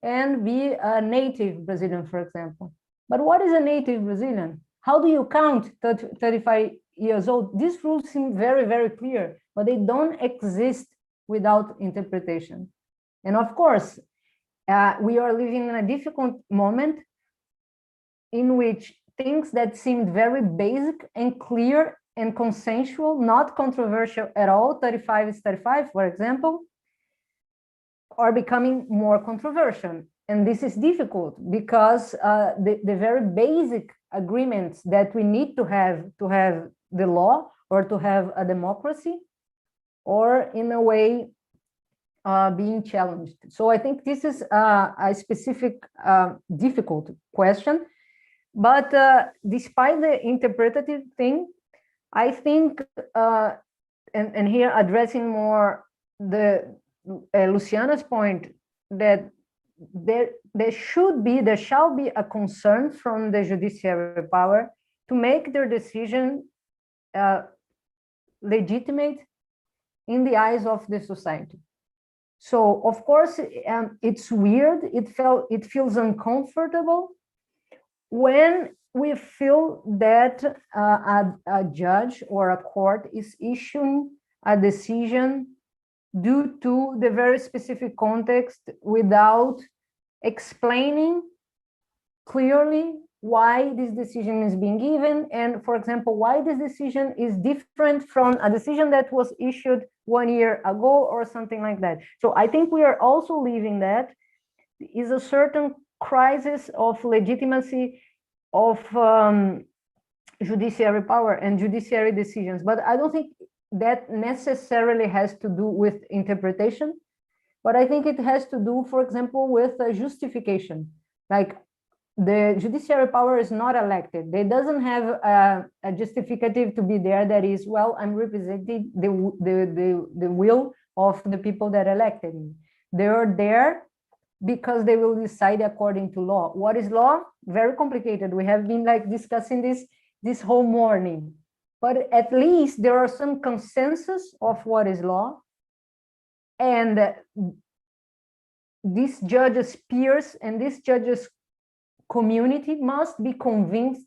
and be a native Brazilian, for example. But what is a native Brazilian? How do you count 35 years old? These rules seem very, very clear, but they don't exist without interpretation. And of course, we are living in a difficult moment in which things that seemed very basic and clear and consensual, not controversial at all, 35 is 35, for example, are becoming more controversial. And this is difficult because the very basic agreements that we need to have the law or to have a democracy, or in a way being challenged. So I think this is a specific difficult question. But despite the interpretative thing, I think, and here addressing more the Luciana's point, that there shall be a concern from the judiciary power to make their decision legitimate in the eyes of the society. So of course, it's weird. It feels uncomfortable when we feel that a judge or a court is issuing a decision due to the very specific context without explaining clearly why this decision is being given, and for example, why this decision is different from a decision that was issued 1 year ago or something like that. So I think we are also living that is a certain crisis of legitimacy of judiciary power and judiciary decisions. But I don't think that necessarily has to do with interpretation, but I think it has to do, for example, with a justification. Like the judiciary power is not elected. They doesn't have a justificative to be there that is, well, I'm representing the will of the people that elected me. They are there because they will decide according to law. What is law? Very complicated. We have been like discussing this whole morning, but at least there are some consensus of what is law, and these judges' peers and this judges' community must be convinced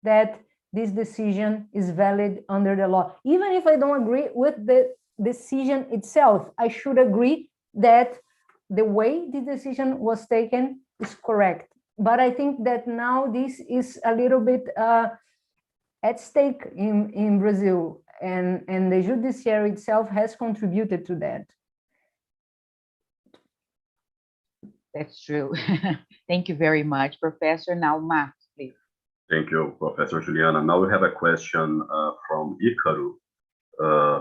that this decision is valid under the law. Even if I don't agree with the decision itself, I should agree that the way the decision was taken is correct. But I think that now this is a little bit at stake in Brazil, and the judiciary itself has contributed to that. That's true. Thank you very much, Professor. Now, Max, please. Thank you, Professor Juliana. Now we have a question from Ícaro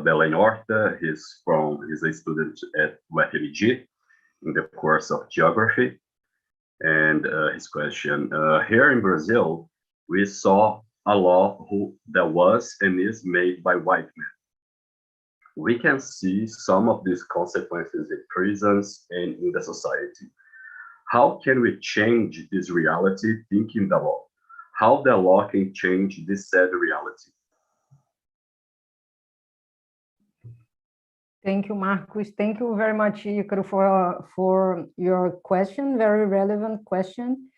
Belém Horta. He's a student at UFMG in the course of geography. And his question, here in Brazil, we saw a law that was and is made by white men. We can see some of these consequences in prisons and in the society. How can we change this reality thinking the law? How the law can change this sad reality? Thank you, Marcos. Thank you very much, Ícaro, for your question, very relevant question.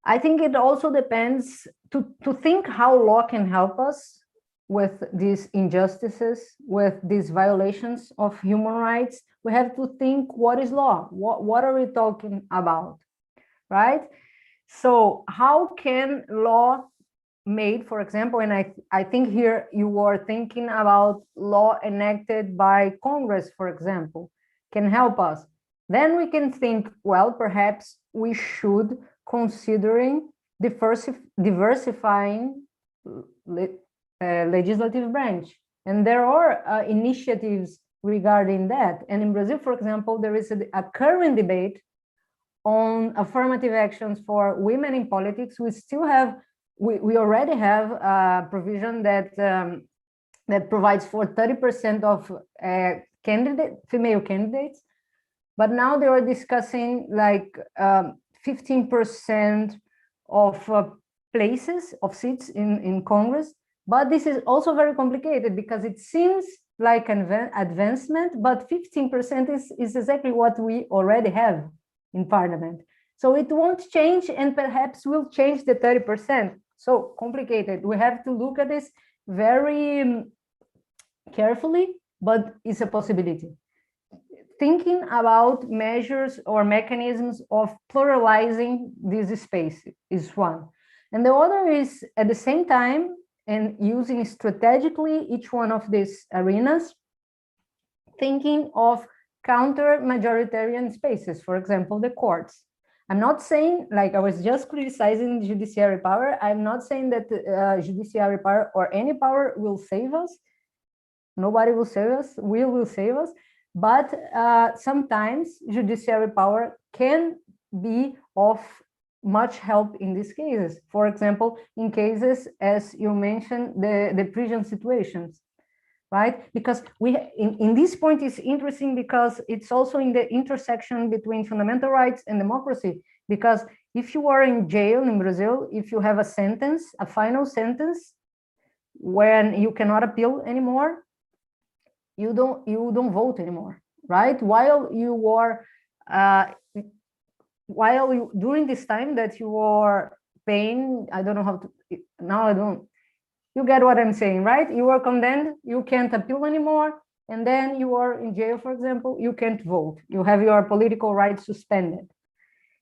I think it also depends to think how law can help us with these injustices, with these violations of human rights. We have to think, what is law? What are we talking about, right? So how can law made, for example, and I think here you were thinking about law enacted by Congress, for example, can help us. Then we can think, well, perhaps we should considering diversifying legislative branch. And there are initiatives regarding that. And in Brazil, for example, there is a current debate on affirmative actions for women in politics. We still have we already have a provision that that provides for 30% of female candidates, but now they are discussing like 15% of places of seats in Congress. But this is also very complicated because it seems like an advancement, but 15% is exactly what we already have in Parliament. So it won't change, and perhaps will change the 30%. So complicated. We have to look at this very carefully, but it's a possibility. Thinking about measures or mechanisms of pluralizing this space is one. And the other is, at the same time, and using strategically each one of these arenas, thinking of counter-majoritarian spaces, for example, the courts. I'm not saying, like I was just criticizing judiciary power, I'm not saying that judiciary power or any power will save us. Nobody will save us, we will save us. But sometimes judiciary power can be of much help in these cases. For example, in cases, as you mentioned, the prison situations, right? Because in this point is interesting because it's also in the intersection between fundamental rights and democracy. Because if you are in jail in Brazil, if you have a sentence, a final sentence, when you cannot appeal anymore, you don't vote anymore, right? While you are during this time that you are paying, I don't know how to, now I don't, you get what I'm saying, right? You are condemned, you can't appeal anymore, and then you are in jail, for example, you can't vote. You have your political rights suspended.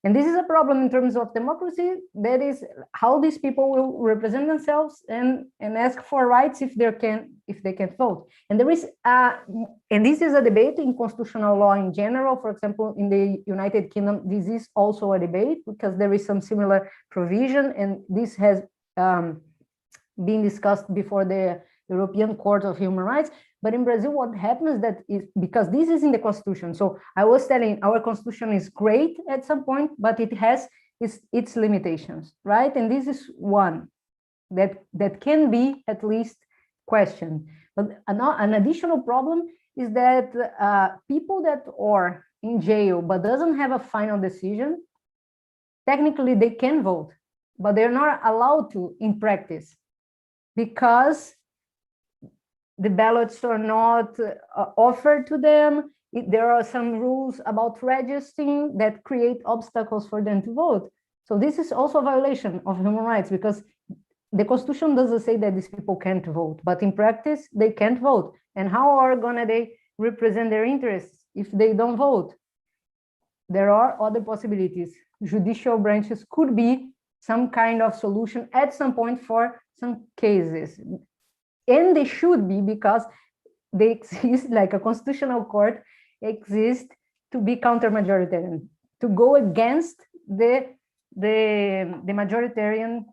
And this is a problem in terms of democracy. That is how these people will represent themselves and ask for rights if they can't vote. And there is and this is a debate in constitutional law in general. For example, in the United Kingdom, this is also a debate because there is some similar provision, and this has been discussed before the European Court of Human Rights. But in Brazil, what happens that is, because this is in the Constitution. So I was telling, our Constitution is great at some point, but it has its limitations, right? And this is one that can be at least questioned. But an additional problem is that people that are in jail but doesn't have a final decision, technically they can vote, but they're not allowed to in practice because the ballots are not offered to them. There are some rules about registering that create obstacles for them to vote. So this is also a violation of human rights because the Constitution doesn't say that these people can't vote, but in practice, they can't vote. And how are they represent their interests if they don't vote? There are other possibilities. Judicial branches could be some kind of solution at some point for some cases. And they should be, because they exist, like a constitutional court exists to be counter-majoritarian, to go against the majoritarian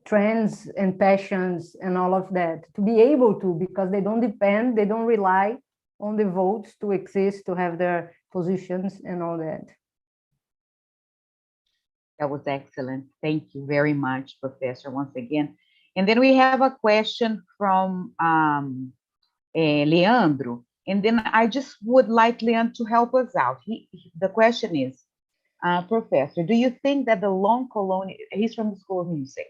trends and passions and all of that, to be able to, because they don't rely on the votes to exist, to have their positions and all that. That was excellent. Thank you very much, Professor, once again. And then we have a question from Leandro. And then I just would like Leandro to help us out. The question is, Professor, do you think that the long colonial, he's from the School of Music,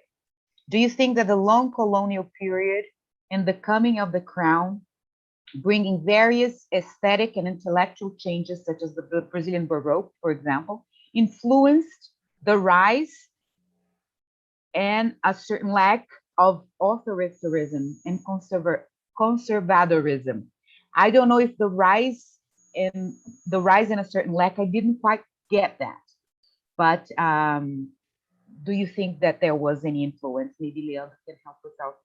do you think that the long colonial period and the coming of the crown, bringing various aesthetic and intellectual changes, such as the Brazilian Baroque, for example, influenced the rise and a certain lack of authoritarianism and conservadorism? I don't know if the rise and a certain lack, I didn't quite get that. But do you think that there was any influence? Maybe Leandro can help us out.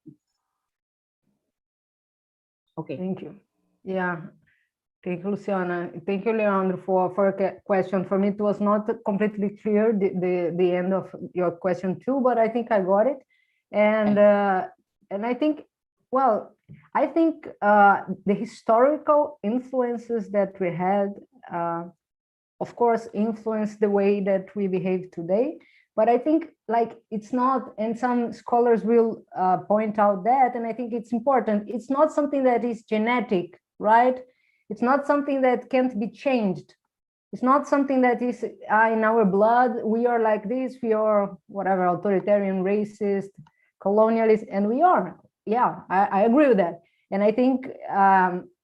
Okay. Thank you. Yeah. Thank you, Luciana. Thank you, Leandro, for a question. For me, it was not completely clear, the end of your question too, but I think I got it. And I think, well, I think the historical influences that we had, of course, influence the way that we behave today. But I think like it's not, and some scholars will point out that, and I think it's important, it's not something that is genetic, right? It's not something that can't be changed. It's not something that is in our blood. We are like this, we are whatever, authoritarian, racist, colonialist, and we are. Yeah, I agree with that. And I think,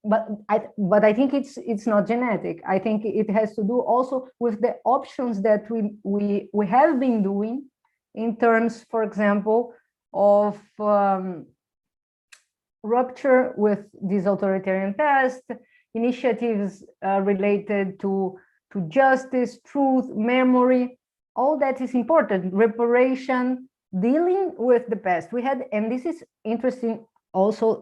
but I think it's not genetic. I think it has to do also with the options that we have been doing in terms, for example, of rupture with this authoritarian past, initiatives related to justice, truth, memory. All that is important. Reparation, dealing with the past. We had, and this is interesting also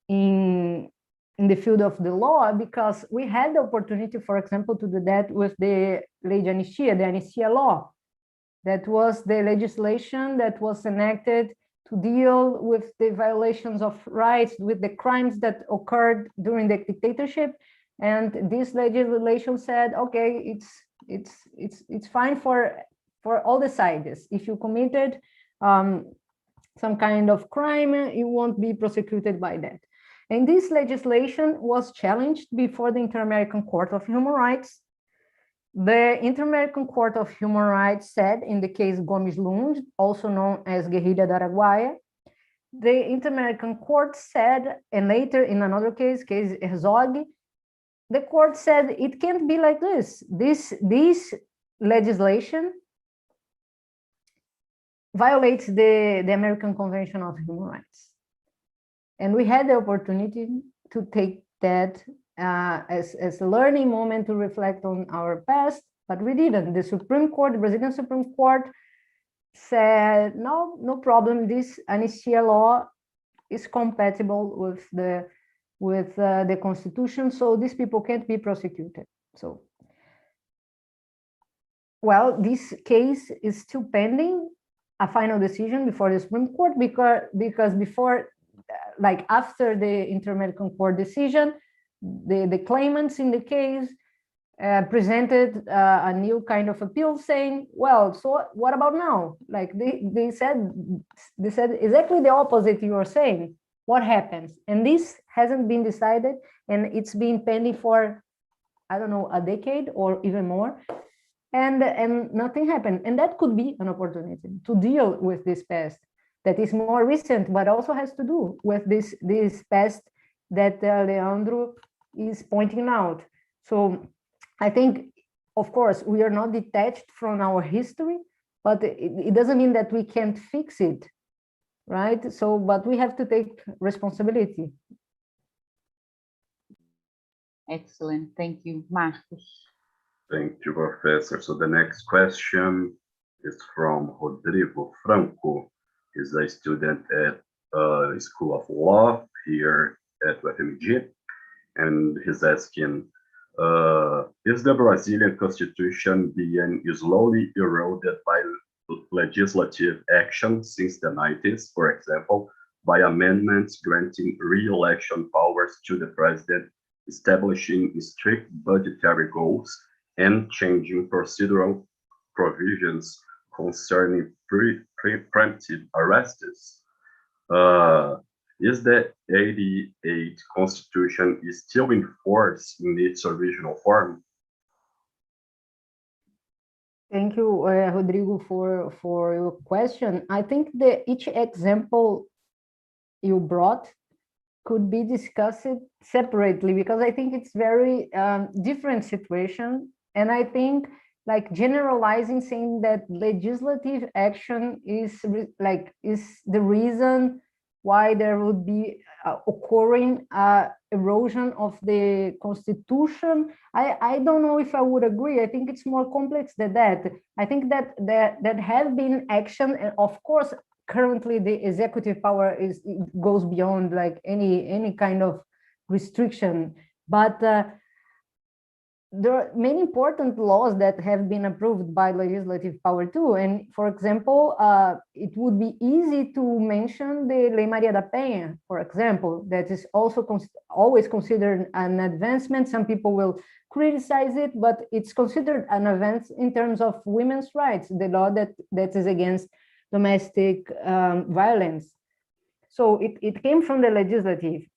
in the field of the law, because we had the opportunity, for example, to do that with the Lei de Anistia, the Anistia law. That was the legislation that was enacted to deal with the violations of rights, with the crimes that occurred during the dictatorship. And this legislation said, okay, it's fine for all the sides. If you committed some kind of crime, you won't be prosecuted by that. And this legislation was challenged before the Inter-American Court of Human Rights. The Inter-American Court of Human Rights said, in the case Gomes Lund, also known as Guerrilla do Araguaia, the Inter-American Court said, and later in another case Herzog, the court said it can't be like this. This legislation violates the American Convention of Human Rights. And we had the opportunity to take that as a learning moment to reflect on our past, but we didn't. The Supreme Court, the Brazilian Supreme Court said, no problem, this Anistia law is compatible with the Constitution, so these people can't be prosecuted. So, well, this case is still pending a final decision before the Supreme Court, because before, like after the Inter-American Court decision, the claimants in the case presented a new kind of appeal saying, well, so what about now? Like they said exactly the opposite you are saying. What happens? And this hasn't been decided, and it's been pending for, I don't know, a decade or even more, and nothing happened. And that could be an opportunity to deal with this past that is more recent, but also has to do with this past that Leandro is pointing out. So I think, of course, we are not detached from our history, but it doesn't mean that we can't fix it, right? So, but we have to take responsibility. Excellent, thank you, Marcos. Thank you, Professor. So the next question is from Rodrigo Franco. He's a student at School of Law here at UFMG, and he's asking, is the Brazilian Constitution being slowly eroded by legislative action since the 90s, for example, by amendments granting re-election powers to the president, establishing strict budgetary goals, and changing procedural provisions concerning preemptive arrests? Is the 88 Constitution still in force in its original form? Thank you, Rodrigo, for your question. I think each example you brought could be discussed separately, because I think it's very different situation. And I think like generalizing, saying that legislative action is the reason why there would be occurring erosion of the Constitution, I don't know if I would agree. I think it's more complex than that. I think that have been action, and of course, currently the executive power goes beyond like any kind of restriction. But there are many important laws that have been approved by legislative power too. And for example, it would be easy to mention the Lei Maria da Penha, for example, that is also always considered an advancement. Some people will criticize it, but it's considered an advance in terms of women's rights, the law that is against domestic violence. So it came from the legislative.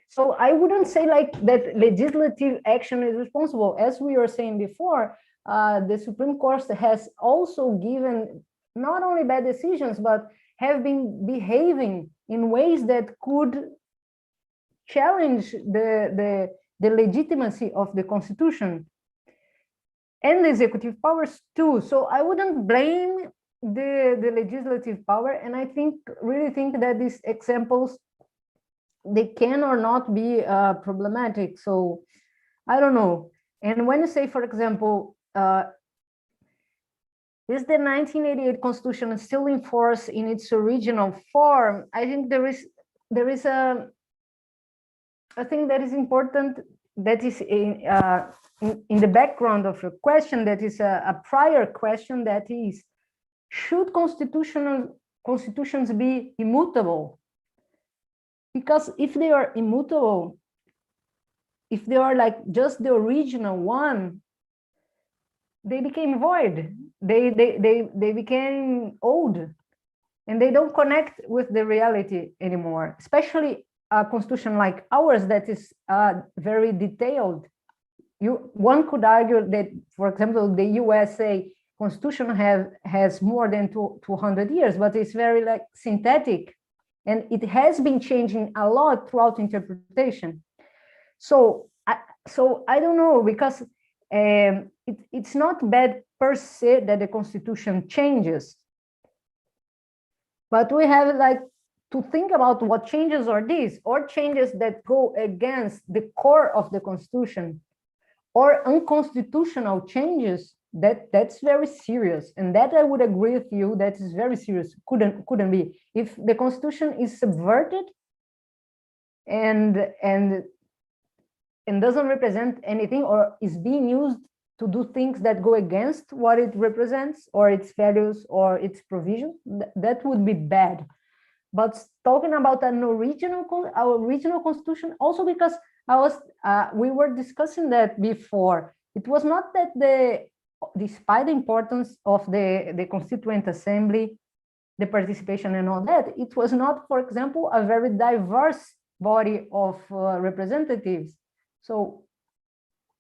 So I wouldn't say like that legislative action is responsible. As we were saying before, the Supreme Court has also given not only bad decisions, but have been behaving in ways that could challenge the legitimacy of the Constitution and the executive powers too. So I wouldn't blame the legislative power. And I really think that these examples, they can or not be problematic. So I don't know. And when you say, for example, is the 1988 Constitution still in force in its original form? I think there is a thing that is important, that is in the background of your question, that is a prior question, that is, should constitutions be immutable? Because if they are immutable, if they are like just the original one, they became void. They became old, and they don't connect with the reality anymore. Especially a constitution like ours that is very detailed. One could argue that, for example, the USA Constitution has more than 200 years, but it's very like synthetic. And it has been changing a lot throughout interpretation. So I don't know, because it's not bad per se that the Constitution changes, but we have like to think about what changes are these, or changes that go against the core of the Constitution, or unconstitutional changes. That's very serious, and that I would agree with you, that is very serious. Couldn't be. If the Constitution is subverted and doesn't represent anything, or is being used to do things that go against what it represents, or its values, or its provisions, that would be bad. But talking about our original Constitution, also because we were discussing that before, it was not that despite the importance of the Constituent Assembly, the participation and all that, it was not, for example, a very diverse body of representatives. So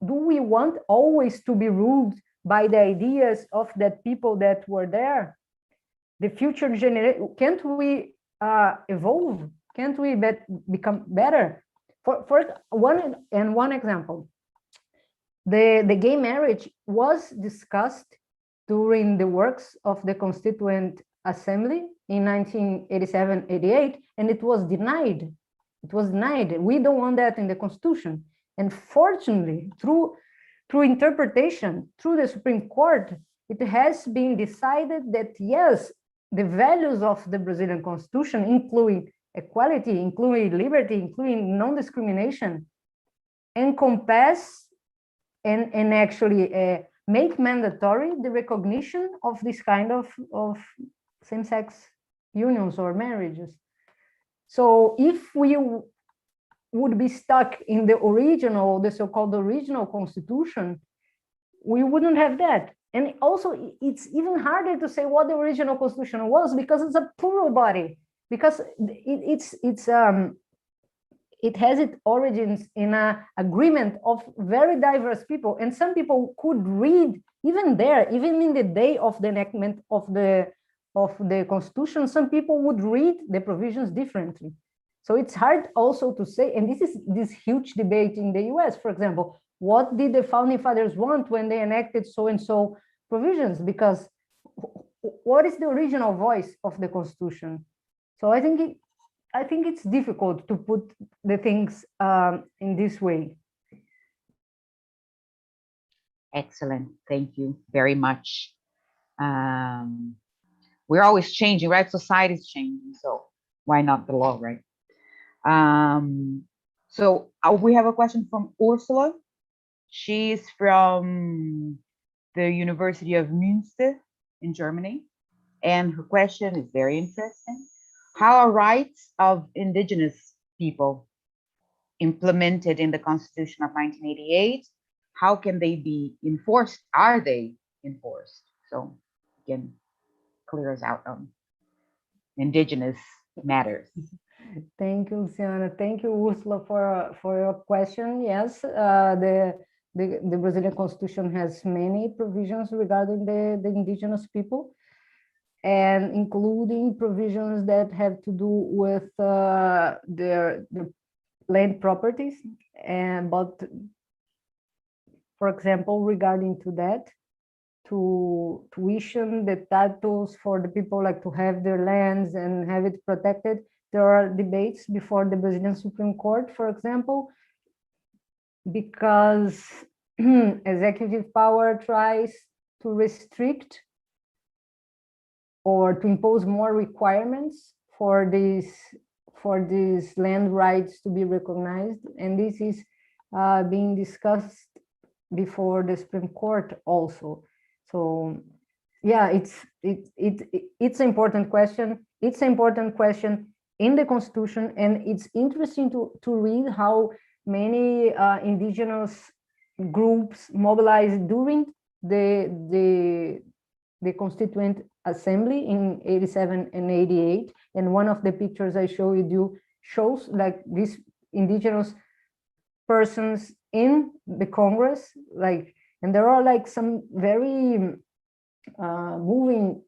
do we want always to be ruled by the ideas of the people that were there? The future generation, can't we evolve? Can't we become better? For one example, the gay marriage was discussed during the works of the Constituent Assembly in 1987-88, and it was denied. It was denied. We don't want that in the Constitution. And fortunately, through interpretation, through the Supreme Court, it has been decided that yes, the values of the Brazilian Constitution, including equality, including liberty, including non-discrimination, encompass and actually make mandatory the recognition of this kind of same-sex unions or marriages. So if we would be stuck in the so-called original Constitution, we wouldn't have that. And also, it's even harder to say what the original Constitution was, because it's a plural body, because it has its origins in an agreement of very diverse people, and some people could read even in the day of the enactment of the Constitution, some people would read the provisions differently. So it's hard also to say, and this is this huge debate in the US, for example, what did the founding fathers want when they enacted so-and-so provisions? Because what is the original voice of the Constitution? So I think it's difficult to put the things in this way. Excellent. Thank you very much. We're always changing, right? Society's changing, so why not the law, right? So we have a question from Ursula. She's from the University of Münster in Germany. And her question is very interesting. How are rights of indigenous people implemented in the Constitution of 1988? How can they be enforced? Are they enforced? So again, clear us out on indigenous matters. Thank you, Luciana. Thank you, Ursula, for your question. Yes, the Brazilian Constitution has many provisions regarding the indigenous people, and including provisions that have to do with their land properties. But for example, regarding to that, to tuition the titles for the people like to have their lands and have it protected. There are debates before the Brazilian Supreme Court, for example, because executive power tries to restrict or to impose more requirements for these land rights to be recognized, and this is being discussed before the Supreme Court also. So yeah, it's an important question. It's an important question in the Constitution, and it's interesting to read how many indigenous groups mobilized during the Constituent Assembly in 87 and 88. And one of the pictures I showed you shows like these indigenous persons in the Congress, like, and there are like some very moving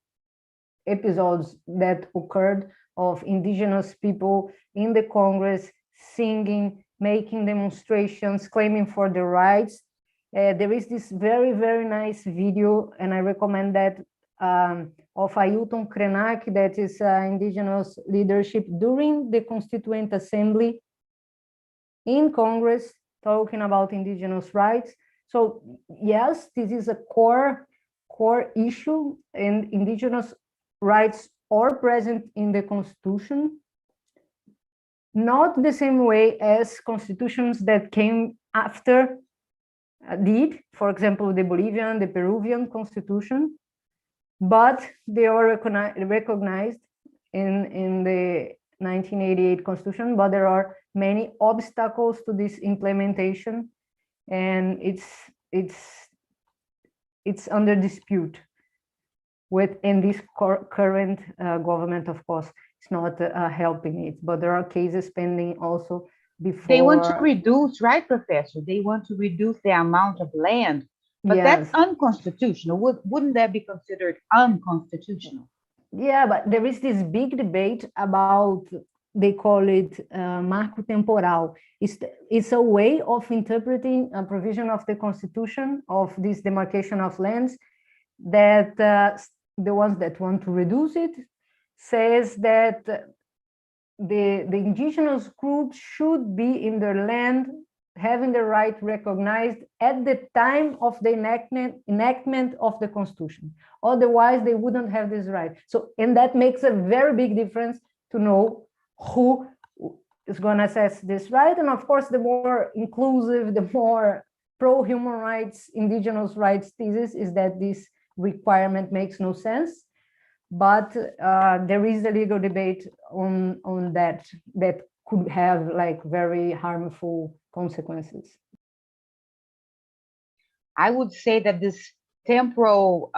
episodes that occurred of indigenous people in the Congress singing, making demonstrations, claiming for their rights. There is this very, very nice video, and I recommend that, of Ailton Krenak, that is indigenous leadership during the Constituent Assembly in Congress, talking about indigenous rights. So yes, this is a core issue, and indigenous rights are present in the Constitution, not the same way as constitutions that came after did, for example, the Bolivian, the Peruvian constitution, but they are recognized in the 1988 constitution, but there are many obstacles to this implementation, and it's under dispute within this current government. Of course, it's not helping it, but there are cases pending also before. They want to reduce, right, Professor? They want to reduce the amount of land, but Yes. that's unconstitutional. Wouldn't that be considered unconstitutional? Yeah, but there is this big debate about, they call it marco temporal. It's a way of interpreting a provision of the Constitution of this demarcation of lands that the ones that want to reduce it says that the indigenous groups should be in their land, having the right recognized at the time of the enactment of the Constitution. Otherwise, they wouldn't have this right. So, and that makes a very big difference to know who is going to assess this right. And of course, the more inclusive, the more pro-human rights, indigenous rights thesis is that this requirement makes no sense. But there is a legal debate on that could have like very harmful consequences. I would say that this temporal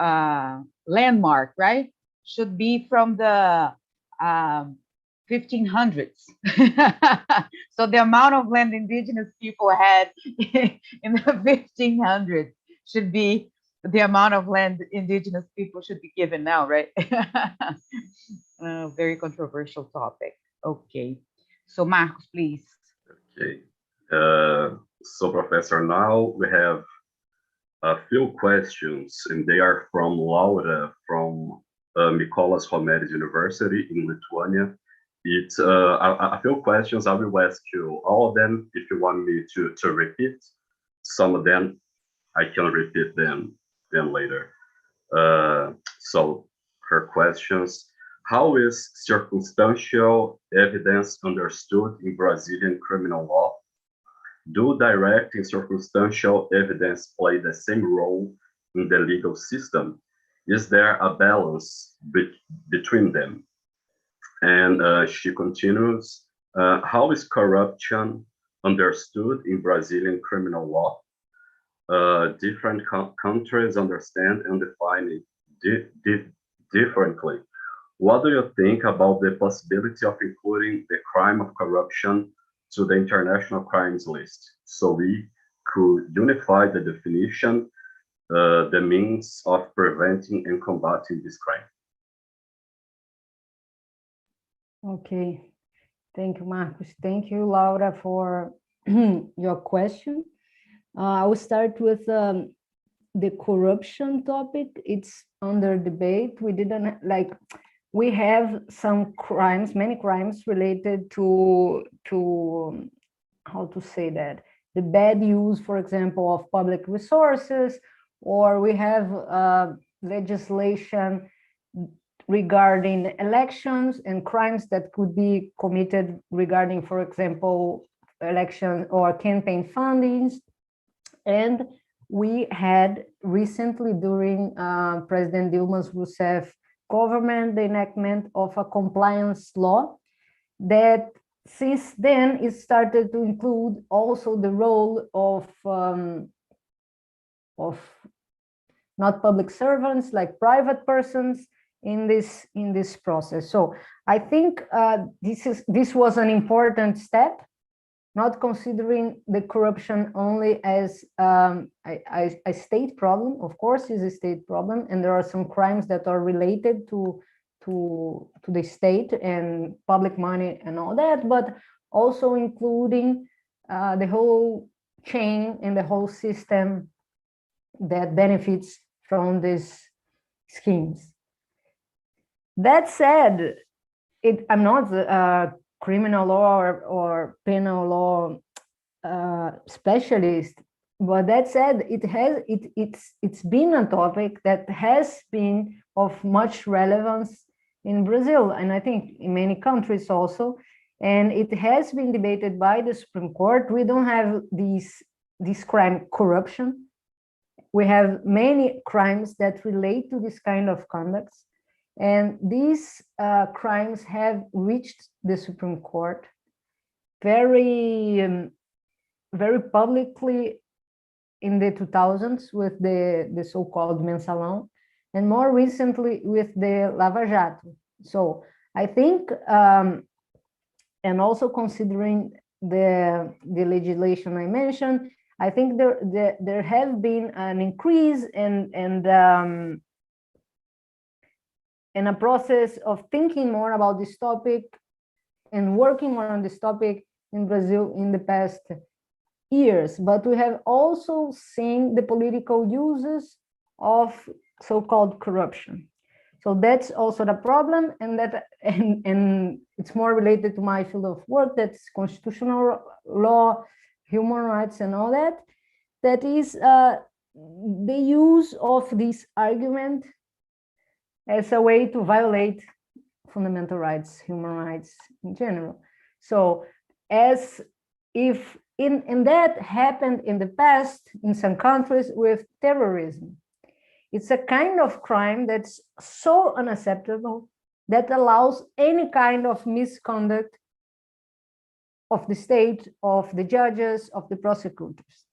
landmark, right, should be from the 1500s. So the amount of land indigenous people had in the 1500s should be the amount of land indigenous people should be given now, right? Very controversial topic. Okay. So Marcos, please. Okay. So Professor, now we have a few questions, and they are from Laura from Mykolas Romeris University in Lithuania. It's a few questions. I will ask you all of them. If you want me to repeat some of them, I can repeat them later. So her questions: how is circumstantial evidence understood in Brazilian criminal law? Do direct and circumstantial evidence play the same role in the legal system? Is there a balance between them? And she continues, how is corruption understood in Brazilian criminal law? Different countries understand and define it differently. What do you think about the possibility of including the crime of corruption to the international crimes list, so we could unify the definition, the means of preventing and combating this crime? Okay, thank you, Marcos. Thank you, Laura, for your question. I will start with the corruption topic. It's under debate. We have some crimes, many crimes related to how to say that, the bad use, for example, of public resources, or we have legislation regarding elections and crimes that could be committed regarding, for example, election or campaign fundings. And we had recently, during President Dilma Rousseff government, the enactment of a compliance law that since then it started to include also the role of not public servants, like private persons in this process. So I think this was an important step, not considering the corruption only as a state problem. Of course, it's a state problem, and there are some crimes that are related to the state and public money and all that, but also including the whole chain and the whole system that benefits from these schemes. That said, I'm not criminal law or penal law specialist, but that said, it's been a topic that has been of much relevance in Brazil, and I think in many countries also, and it has been debated by the Supreme Court. We don't have this crime corruption. We have many crimes that relate to this kind of conducts. And these crimes have reached the Supreme Court very publicly in the 2000s with the so-called Mensalão, and more recently with the Lava Jato. So I think, and also considering the legislation I mentioned, I think there have been an increase and a process of thinking more about this topic and working more on this topic in Brazil in the past years. But we have also seen the political uses of so-called corruption. So that's also the problem, and it's more related to my field of work, that's constitutional law, human rights, and all that. That is the use of this argument as a way to violate fundamental rights, human rights in general. So as if and that happened in the past in some countries with terrorism. It's a kind of crime that's so unacceptable that allows any kind of misconduct of the state, of the judges, of the prosecutors.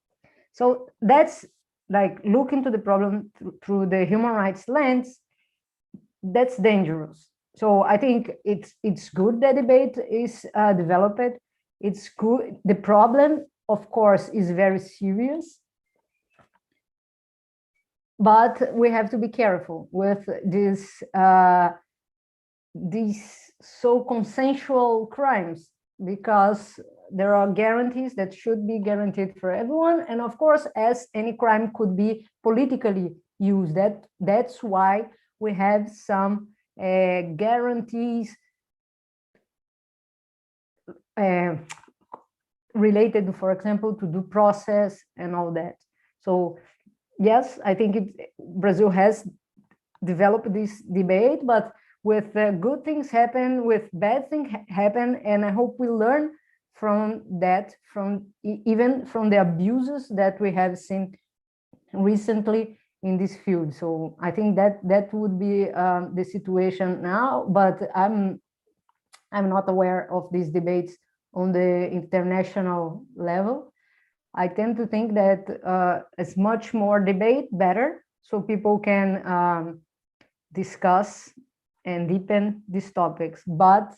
So that's like looking to the problem through the human rights lens. That's dangerous. So I think it's good that debate is developed. It's good. The problem, of course, is very serious, but we have to be careful with these so consensual crimes, because there are guarantees that should be guaranteed for everyone. And of course, as any crime could be politically used, that's why we have some guarantees related, for example, to due process and all that. So yes, I think Brazil has developed this debate, but with good things happen, with bad things happen, and I hope we learn from that, even from the abuses that we have seen recently in this field. So I think that would be the situation now, but I'm not aware of these debates on the international level. I tend to think that as much more debate, better, so people can discuss and deepen these topics, but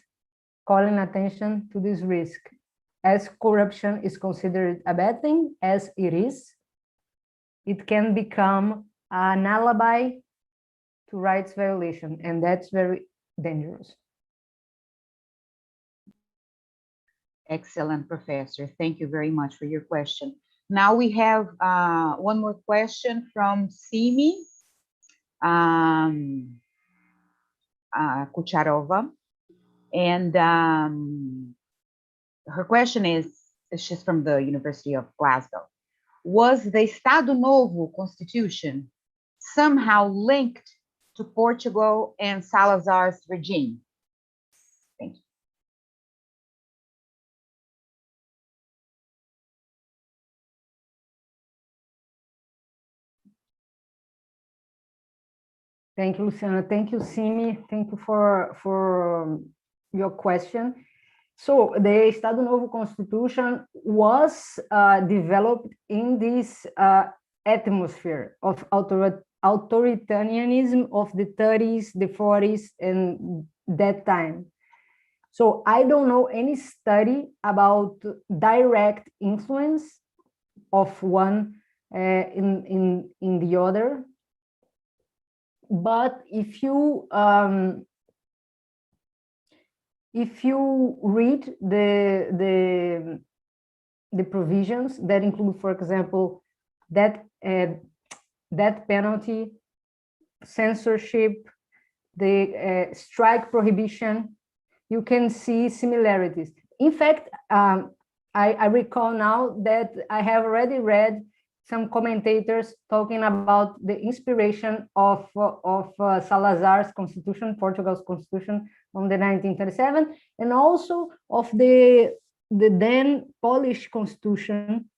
calling attention to this risk. As corruption is considered a bad thing, as it is, it can become an alibi to rights violation, and that's very dangerous. Excellent, Professor. Thank you very much for your question. Now we have one more question from Simi Kucharova. And her question is, she's from the University of Glasgow. Was the Estado Novo Constitution somehow linked to Portugal and Salazar's regime? Thank you. Thank you, Luciana. Thank you, Simi. Thank you for your question. So the Estado Novo Constitution was developed in this atmosphere of authoritarianism of the 30s, the 40s, and that time. So I don't know any study about direct influence of one in the other. But if you read the provisions that include, for example, that penalty, censorship, the strike prohibition, you can see similarities. In fact, I recall now that I have already read some commentators talking about the inspiration of Salazar's constitution, Portugal's constitution from the 1937, and also of the then Polish constitution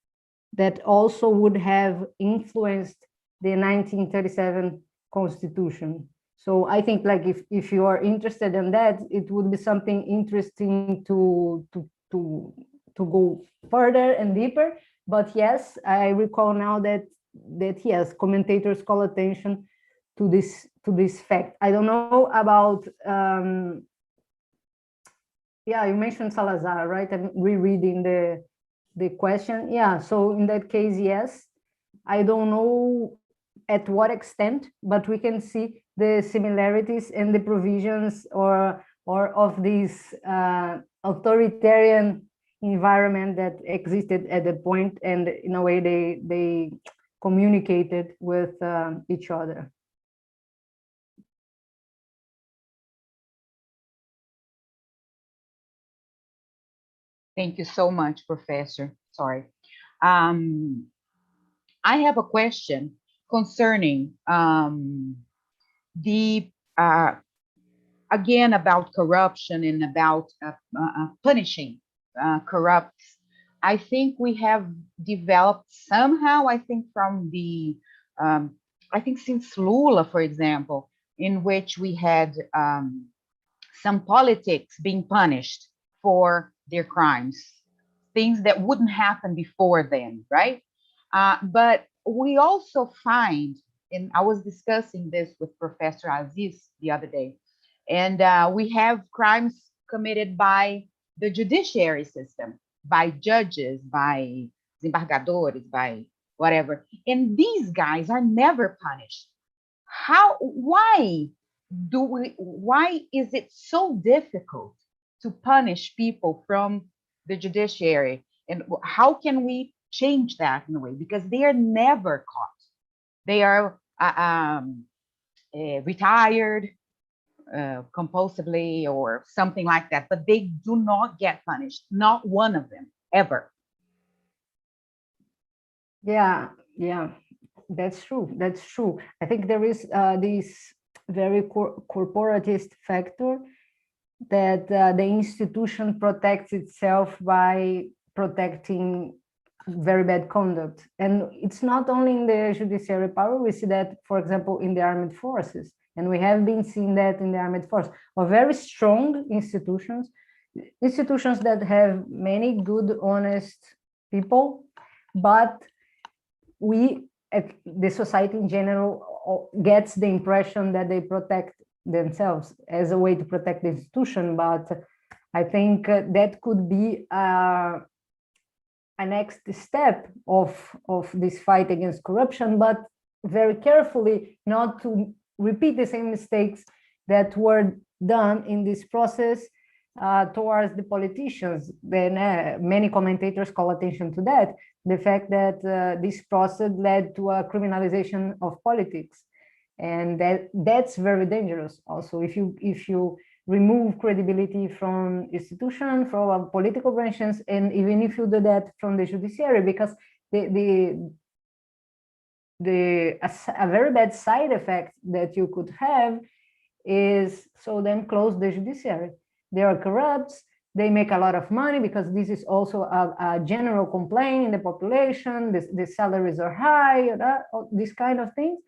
that also would have influenced the 1937 constitution. So I think, like, if you are interested in that, it would be something interesting to go further and deeper. But yes, I recall now that yes, commentators call attention to this fact. I don't know about yeah, you mentioned Salazar, right? I'm rereading the question. Yeah, so in that case, yes. I don't know at what extent, but we can see the similarities in the provisions or of this authoritarian environment that existed at that point, and in a way they communicated with each other. Thank you so much, Professor. Sorry. I have a question concerning the again about corruption and about punishing corrupt. I think we have developed somehow, I think from the, I think since Lula, for example, in which we had some politics being punished for their crimes, things that wouldn't happen before then, right? But we also find, and I was discussing this with Professor Aziz the other day, and we have crimes committed by the judiciary system, by judges, by desembargadores, by whatever. And these guys are never punished. Why is it so difficult to punish people from the judiciary? And how can we change that in a way? Because they are never caught. They are retired compulsively or something like that, but they do not get punished. Not one of them, ever. Yeah, that's true. That's true. I think there is this very corporatist factor that the institution protects itself by protecting very bad conduct. And it's not only in the judiciary power, we see that, for example, in the armed forces. And we have been seeing that in the armed force, or very strong institutions that have many good, honest people, but the society in general gets the impression that they protect themselves as a way to protect the institution. But I think that could be a next step of this fight against corruption, but very carefully not to repeat the same mistakes that were done in this process towards the politicians. Then many commentators call attention to that, the fact that this process led to a criminalization of politics. And that's very dangerous also. If you remove credibility from institutions, from political branches, and even if you do that from the judiciary, because a very bad side effect that you could have is, so then close the judiciary. They are corrupt, they make a lot of money, because this is also a general complaint in the population, the salaries are high, this kind of things.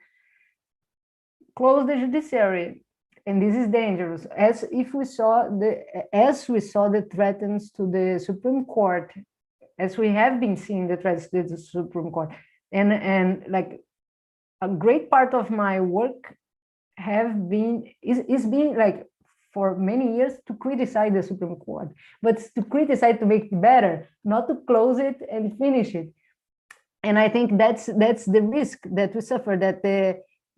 Close the judiciary. And this is dangerous, as we saw the threats to the Supreme Court, as we have been seeing the threats to the Supreme Court, and like a great part of my work is being like for many years to criticize the Supreme Court, but to criticize to make it better, not to close it and finish it. And I think that's the risk that we suffer, that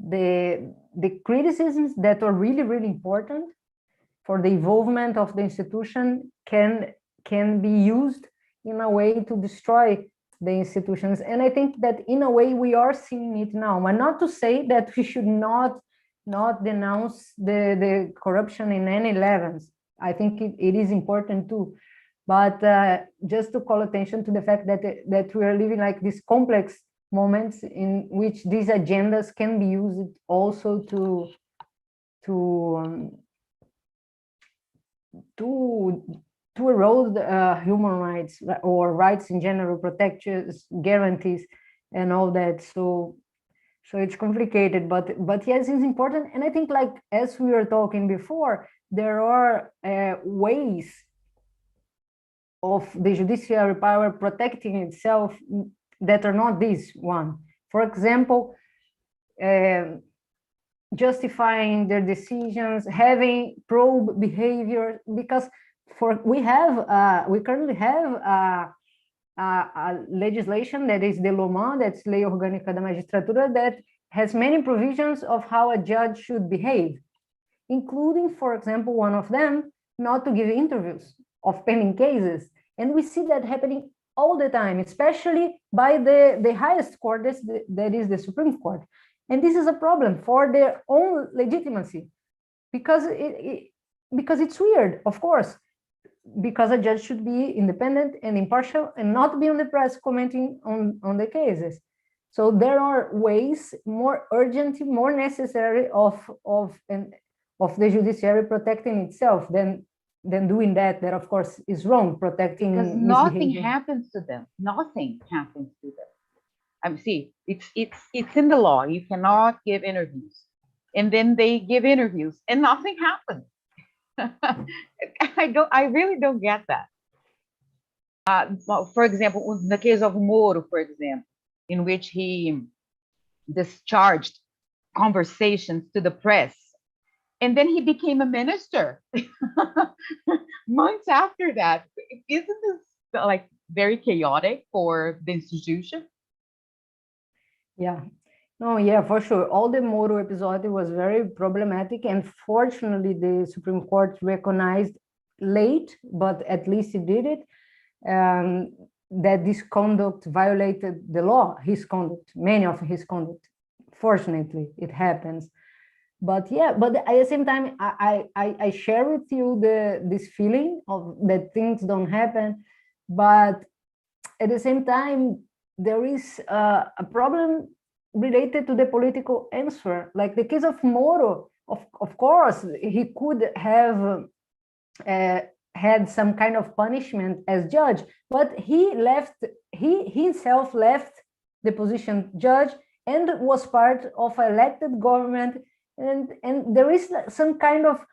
the criticisms that are really, really important for the involvement of the institution can be used in a way to destroy the institutions. And I think that in a way we are seeing it now, but not to say that we should not denounce the corruption in any levels. I think it is important too, but just to call attention to the fact that we are living like these complex moments in which these agendas can be used also to erode human rights or rights in general, protections, guarantees, and all that. So it's complicated, but yes, it's important. And I think, like as we were talking before, there are ways of the judiciary power protecting itself that are not this one. For example, justifying their decisions, having probe behavior, because we currently have a legislation that is the LOMA, that's Lei Orgânica da Magistratura, that has many provisions of how a judge should behave, including, for example, one of them, not to give interviews of pending cases. And we see that happening all the time, especially by the highest court, that is the Supreme Court. And this is a problem for their own legitimacy, because it's weird, of course, because a judge should be independent and impartial and not be on the press commenting on the cases. So there are ways more urgent, more necessary of the judiciary protecting itself than doing that of course is wrong, protecting, because nothing happens to them. Nothing happens to them. See, it's in the law. You cannot give interviews, and then they give interviews, and nothing happens. I really don't get that. For example, in the case of Moro, for example, in which he discharged conversations to the press, and then he became a minister months after that. Isn't this like very chaotic for the institution? Yeah. No, yeah, for sure. All the Moro episode was very problematic, and fortunately, the Supreme Court recognized late, but at least it did it, that this conduct violated the law, his conduct, many of his conduct. Fortunately, it happens. But yeah, but at the same time, I share with you this feeling of that things don't happen, but at the same time, there is a problem related to the political answer. Like the case of Moro, of course, he could have had some kind of punishment as judge, but he himself left the position judge and was part of elected government, and there is some kind of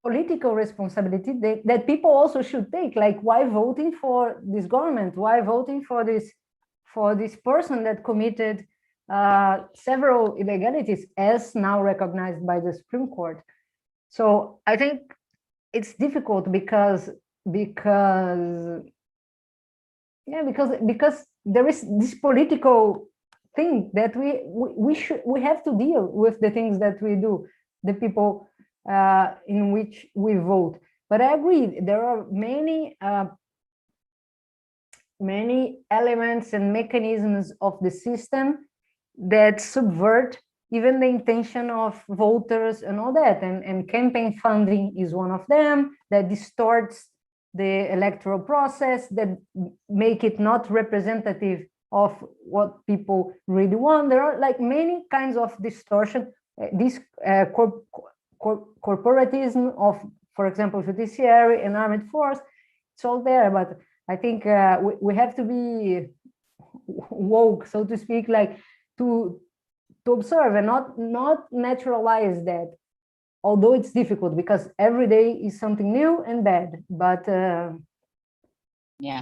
political responsibility that people also should take, like why voting for this government, why voting for this person that committed several illegalities as now recognized by the Supreme Court. So I think it's difficult because there is this political thing that we have to deal with the things that we do, the people in which we vote. But I agree, there are many elements and mechanisms of the system that subvert even the intention of voters and all that, and campaign funding is one of them that distorts the electoral process, that make it not representative of what people really want. There are like many kinds of distortion. This corporatism of, for example, judiciary and armed force, it's all there. But I think we have to be woke, so to speak, like to observe and not naturalize that, although it's difficult because every day is something new and bad. But yeah,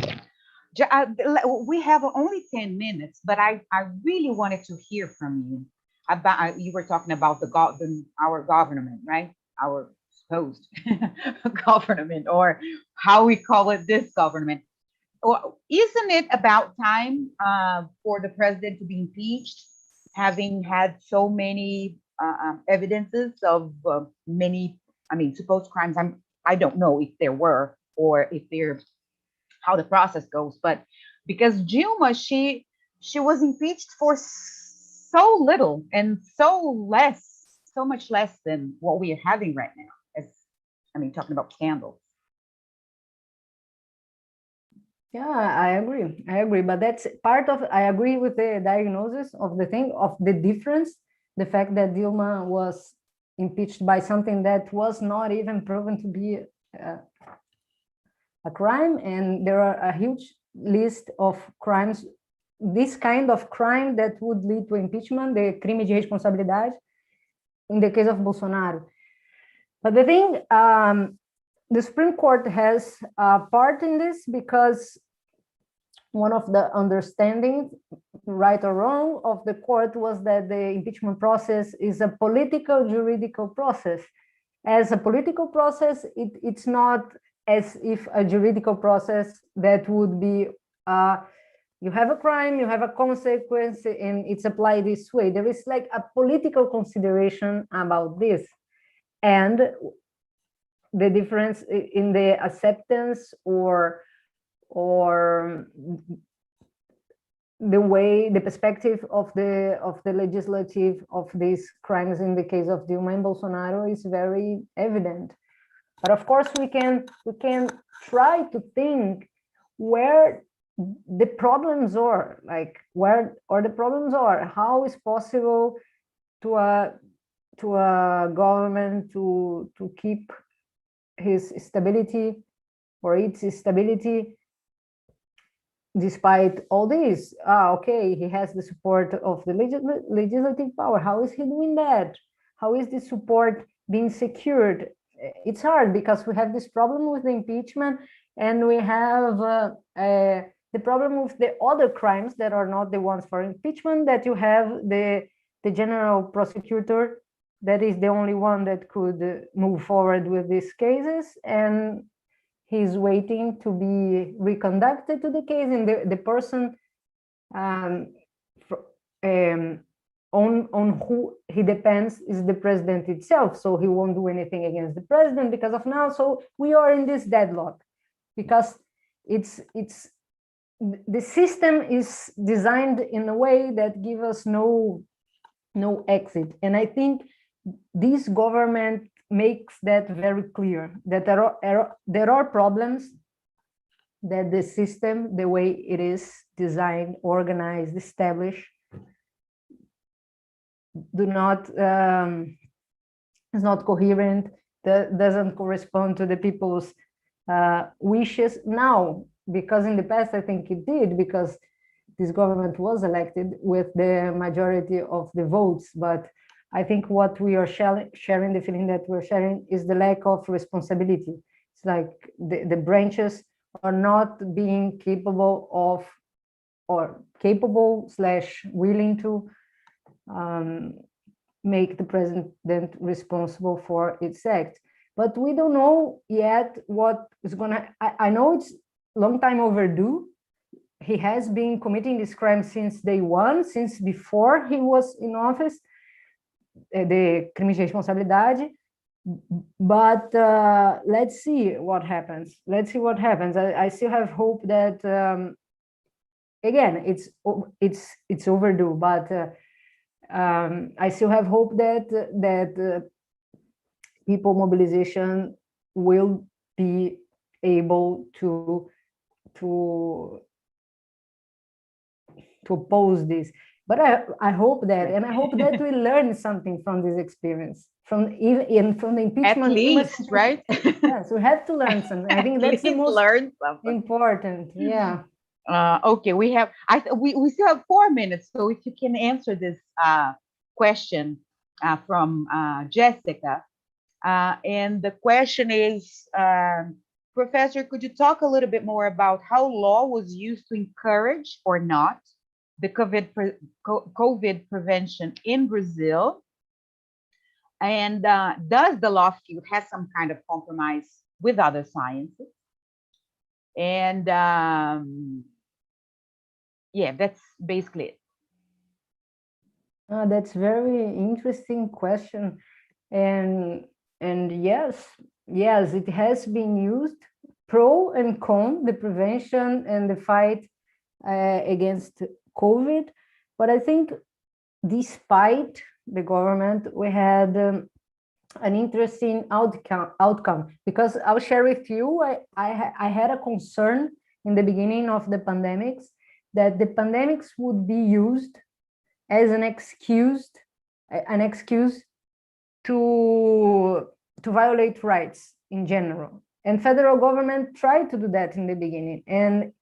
we have only 10 minutes, but I really wanted to hear from you about, you were talking about our government, right? Our supposed government, or how we call it, this government. Isn't it about time for the president to be impeached, having had so many evidences of many, supposed crimes? I don't know if there were, or if they're, how the process goes, but because Dilma, she was impeached for so little and so much less than what we are having right now, as talking about scandals. yeah, I agree, but that's part of, I agree with the diagnosis of the thing, of the difference, the fact that Dilma was impeached by something that was not even proven to be a crime, and there are a huge list of crimes, this kind of crime that would lead to impeachment, the crime de responsabilidade, in the case of Bolsonaro. But the thing, the Supreme Court has a part in this, because one of the understandings, right or wrong, of the court was that the impeachment process is a political juridical process. As a political process, it's not as if a juridical process that would be, you have a crime, you have a consequence, and it's applied this way. There is like a political consideration about this. And the difference in the acceptance or the way, the perspective of the legislative of these crimes in the case of Dilma and Bolsonaro is very evident. But of course, we can try to think where the problems are, like where the problems are. How is possible to a government to keep his stability or its stability despite all this? Okay, he has the support of the legislative power. How is he doing that? How is this support being secured? It's hard because we have this problem with the impeachment, and we have the problem with the other crimes that are not the ones for impeachment, that you have the general prosecutor that is the only one that could move forward with these cases, and he's waiting to be reconducted to the case, and the person on who he depends is the president itself. So he won't do anything against the president because of now. So we are in this deadlock because the system is designed in a way that gives us no exit. And I think this government makes that very clear, that there are problems that the system, the way it is designed, organized, established, is not coherent, doesn't correspond to the people's wishes now, because in the past I think it did, because this government was elected with the majority of the votes. But I think what we are sharing, the feeling that we're sharing, is the lack of responsibility. It's like the branches are not being capable of, or capable / willing to make the president responsible for its act. But we don't know yet what is gonna, I know it's long time overdue. He has been committing this crime since day one, since before he was in office, the crime de responsabilidade. But let's see what happens. Let's see what happens. I still have hope that, again, it's overdue, but I still have hope that people mobilization will be able to oppose this. But I hope that, and I hope that we learn something from this experience, from the impeachment. At least, right? Yes, we have to learn something. I think that's the most important. Yeah. Okay, we have. We still have 4 minutes, so if you can answer this question from Jessica, and the question is, Professor, could you talk a little bit more about how law was used to encourage or not the COVID prevention in Brazil? And does the law field have some kind of compromise with other sciences? And yeah, that's basically it. That's very interesting question. And yes, it has been used, pro and con, the prevention and the fight against COVID. But I think despite the government, we had an interesting outcome, because I'll share with you, I had a concern in the beginning of the pandemics that the pandemics would be used as an excuse to violate rights in general. And federal government tried to do that in the beginning, and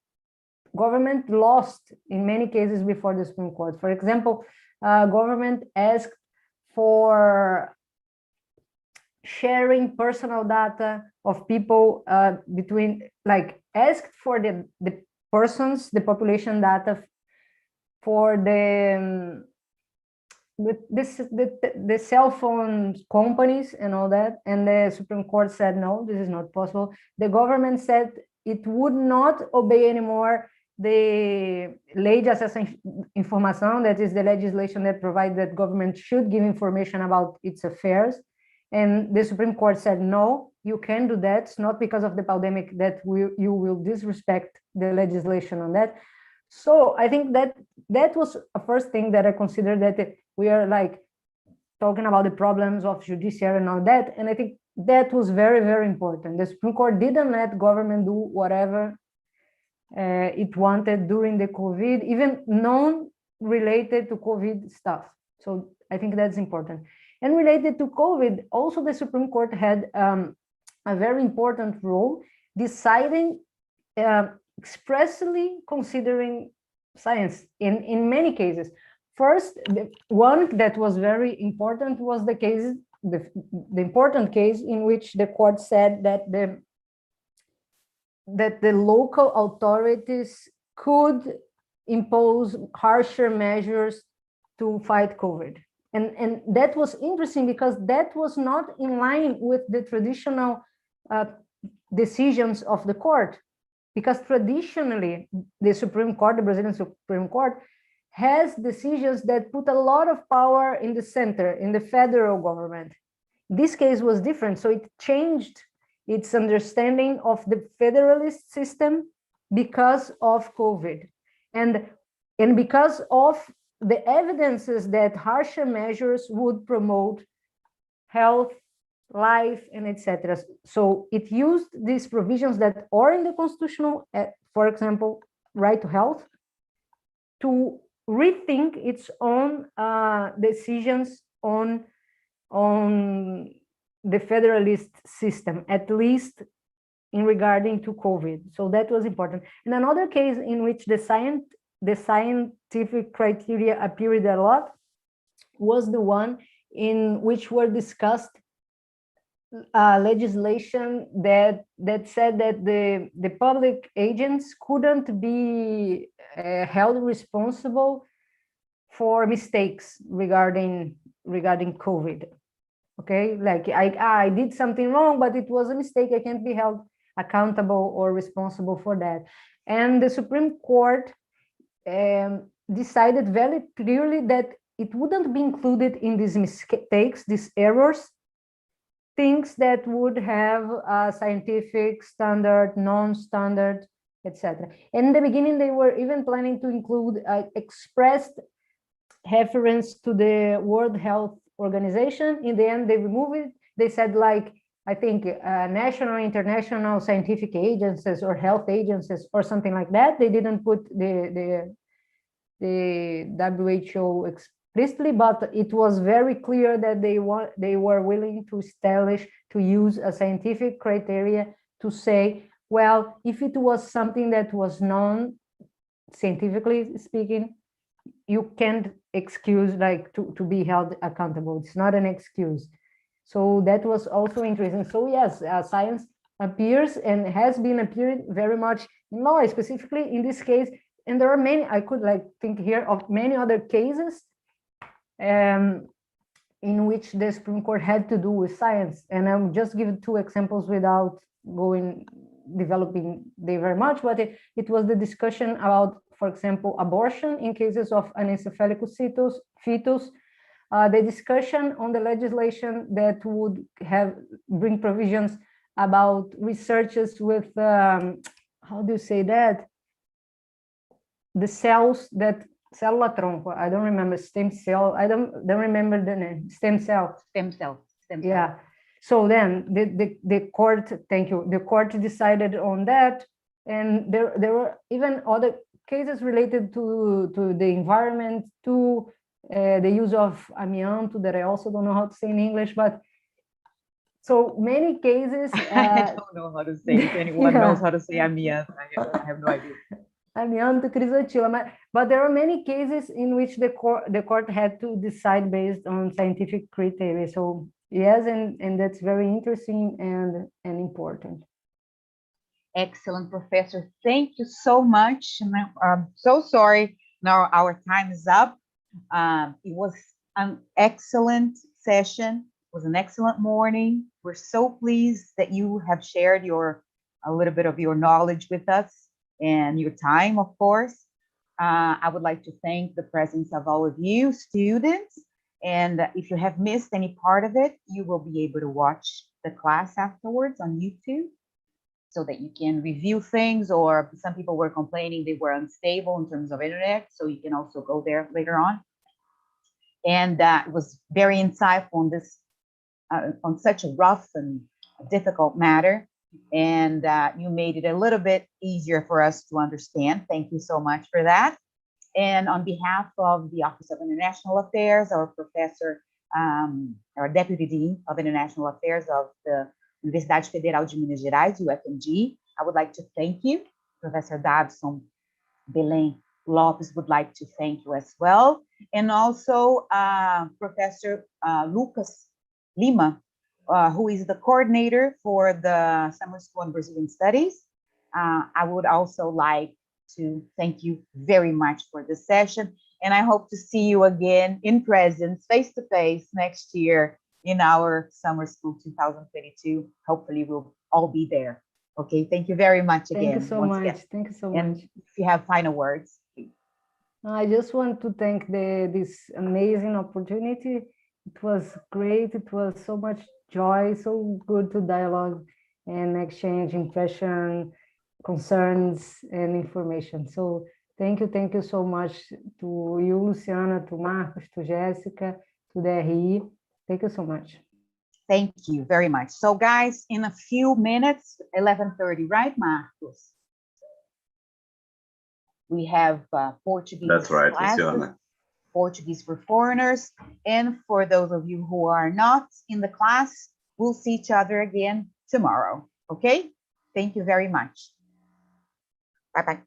government lost in many cases before the Supreme Court. For example, government asked for sharing personal data of people between, like, asked for the persons, the population data for the cell phone companies and all that, and the Supreme Court said no, this is not possible. The government said it would not obey anymore the Lei de Acesso à Informação, that is the legislation that provides that government should give information about its affairs. And the Supreme Court said, no, you can do that. It's not because of the pandemic that you will disrespect the legislation on that. So I think that was a first thing that I consider, that we are like talking about the problems of judiciary and all that. And I think that was very, very important. The Supreme Court didn't let government do whatever it wanted during the COVID, even non-related to COVID stuff. So I think that's important. And related to COVID, also the Supreme Court had a very important role deciding, expressly considering science in many cases. First, the one that was very important was the case, the important case in which the court said that the local authorities could impose harsher measures to fight COVID. And that was interesting because that was not in line with the traditional decisions of the court. Because traditionally, the Supreme Court, the Brazilian Supreme Court, has decisions that put a lot of power in the center, in the federal government. This case was different, so it changed its understanding of the federalist system because of COVID. And because of the evidences that harsher measures would promote health, life, and etc. So it used these provisions that are in the constitutional, for example, right to health, to rethink its own decisions on the federalist system, at least in regarding to COVID. So that was important. And another case in which the scientific criteria appeared a lot was the one in which were discussed legislation that said that the public agents couldn't be held responsible for mistakes regarding COVID. Okay, like I did something wrong, but it was a mistake. I can't be held accountable or responsible for that. And the Supreme Court decided very clearly that it wouldn't be included in these mistakes, these errors, things that would have a scientific standard, non-standard, etc. In the beginning, they were even planning to include expressed reference to the World Health Organization. In the end, they removed it. They said, like, I think national, international scientific agencies or health agencies or something like that. They didn't put the WHO explicitly, but it was very clear that they were willing to establish, to use a scientific criteria to say, well, if it was something that was known, scientifically speaking, you can't excuse, like, to be held accountable. It's not an excuse. So that was also interesting. So yes, science appears and has been appearing very much in law, specifically in this case. And there are many, I could think here of many other cases in which the Supreme Court had to do with science. And I'll just give 2 examples without developing them very much, but it was the discussion about, for example, abortion in cases of anencephalic fetus, the discussion on the legislation that would bring provisions about researches with, how do you say that? The cells that, célula tronco, I don't remember, stem cell, I don't remember the name, stem cell. Yeah. So then the court, thank you, the court decided on that. And there were even other cases related to the environment, to the use of amianto, that I also don't know how to say in English, but so many cases. I don't know how to say it. If anyone knows how to say amianto, I have no idea. Amianto chrysotila, but there are many cases in which the court had to decide based on scientific criteria. So yes, and that's very interesting and important. Excellent, Professor. Thank you so much. I'm so sorry. Now our time is up. It was an excellent session. It was an excellent morning. We're so pleased that you have shared a little bit of your knowledge with us and your time, of course. I would like to thank the presence of all of you students. And if you have missed any part of it, you will be able to watch the class afterwards on YouTube, so that you can review things, or some people were complaining they were unstable in terms of internet, so you can also go there later on. And it was very insightful on this, on such a rough and difficult matter. And you made it a little bit easier for us to understand. Thank you so much for that. And on behalf of the Office of International Affairs, our professor, our Deputy Dean of International Affairs of the Universidade Federal de Minas Gerais, UFMG, I would like to thank you. Professor Davison Belém Lopes would like to thank you as well. And also Professor Lucas Lima, who is the coordinator for the Summer School in Brazilian Studies. I would also like to thank you very much for this session. And I hope to see you again in presence, face-to-face next year in our Summer School 2022. Hopefully we'll all be there. Okay, thank you very much again. Thank you so much. Thank you so much. And if you have final words, please. I just want to thank this amazing opportunity. It was great. It was so much joy, so good to dialogue and exchange impression, concerns, and information. So thank you so much to you, Luciana, to Marcos, to Jessica, to the RI. Thank you so much. Thank you very much. So guys, in a few minutes, 11:30, right, Marcos? We have Portuguese. That's right, classes, Luciana. Portuguese for foreigners. And for those of you who are not in the class, We'll see each other again tomorrow. Okay? Thank you very much. Bye-bye.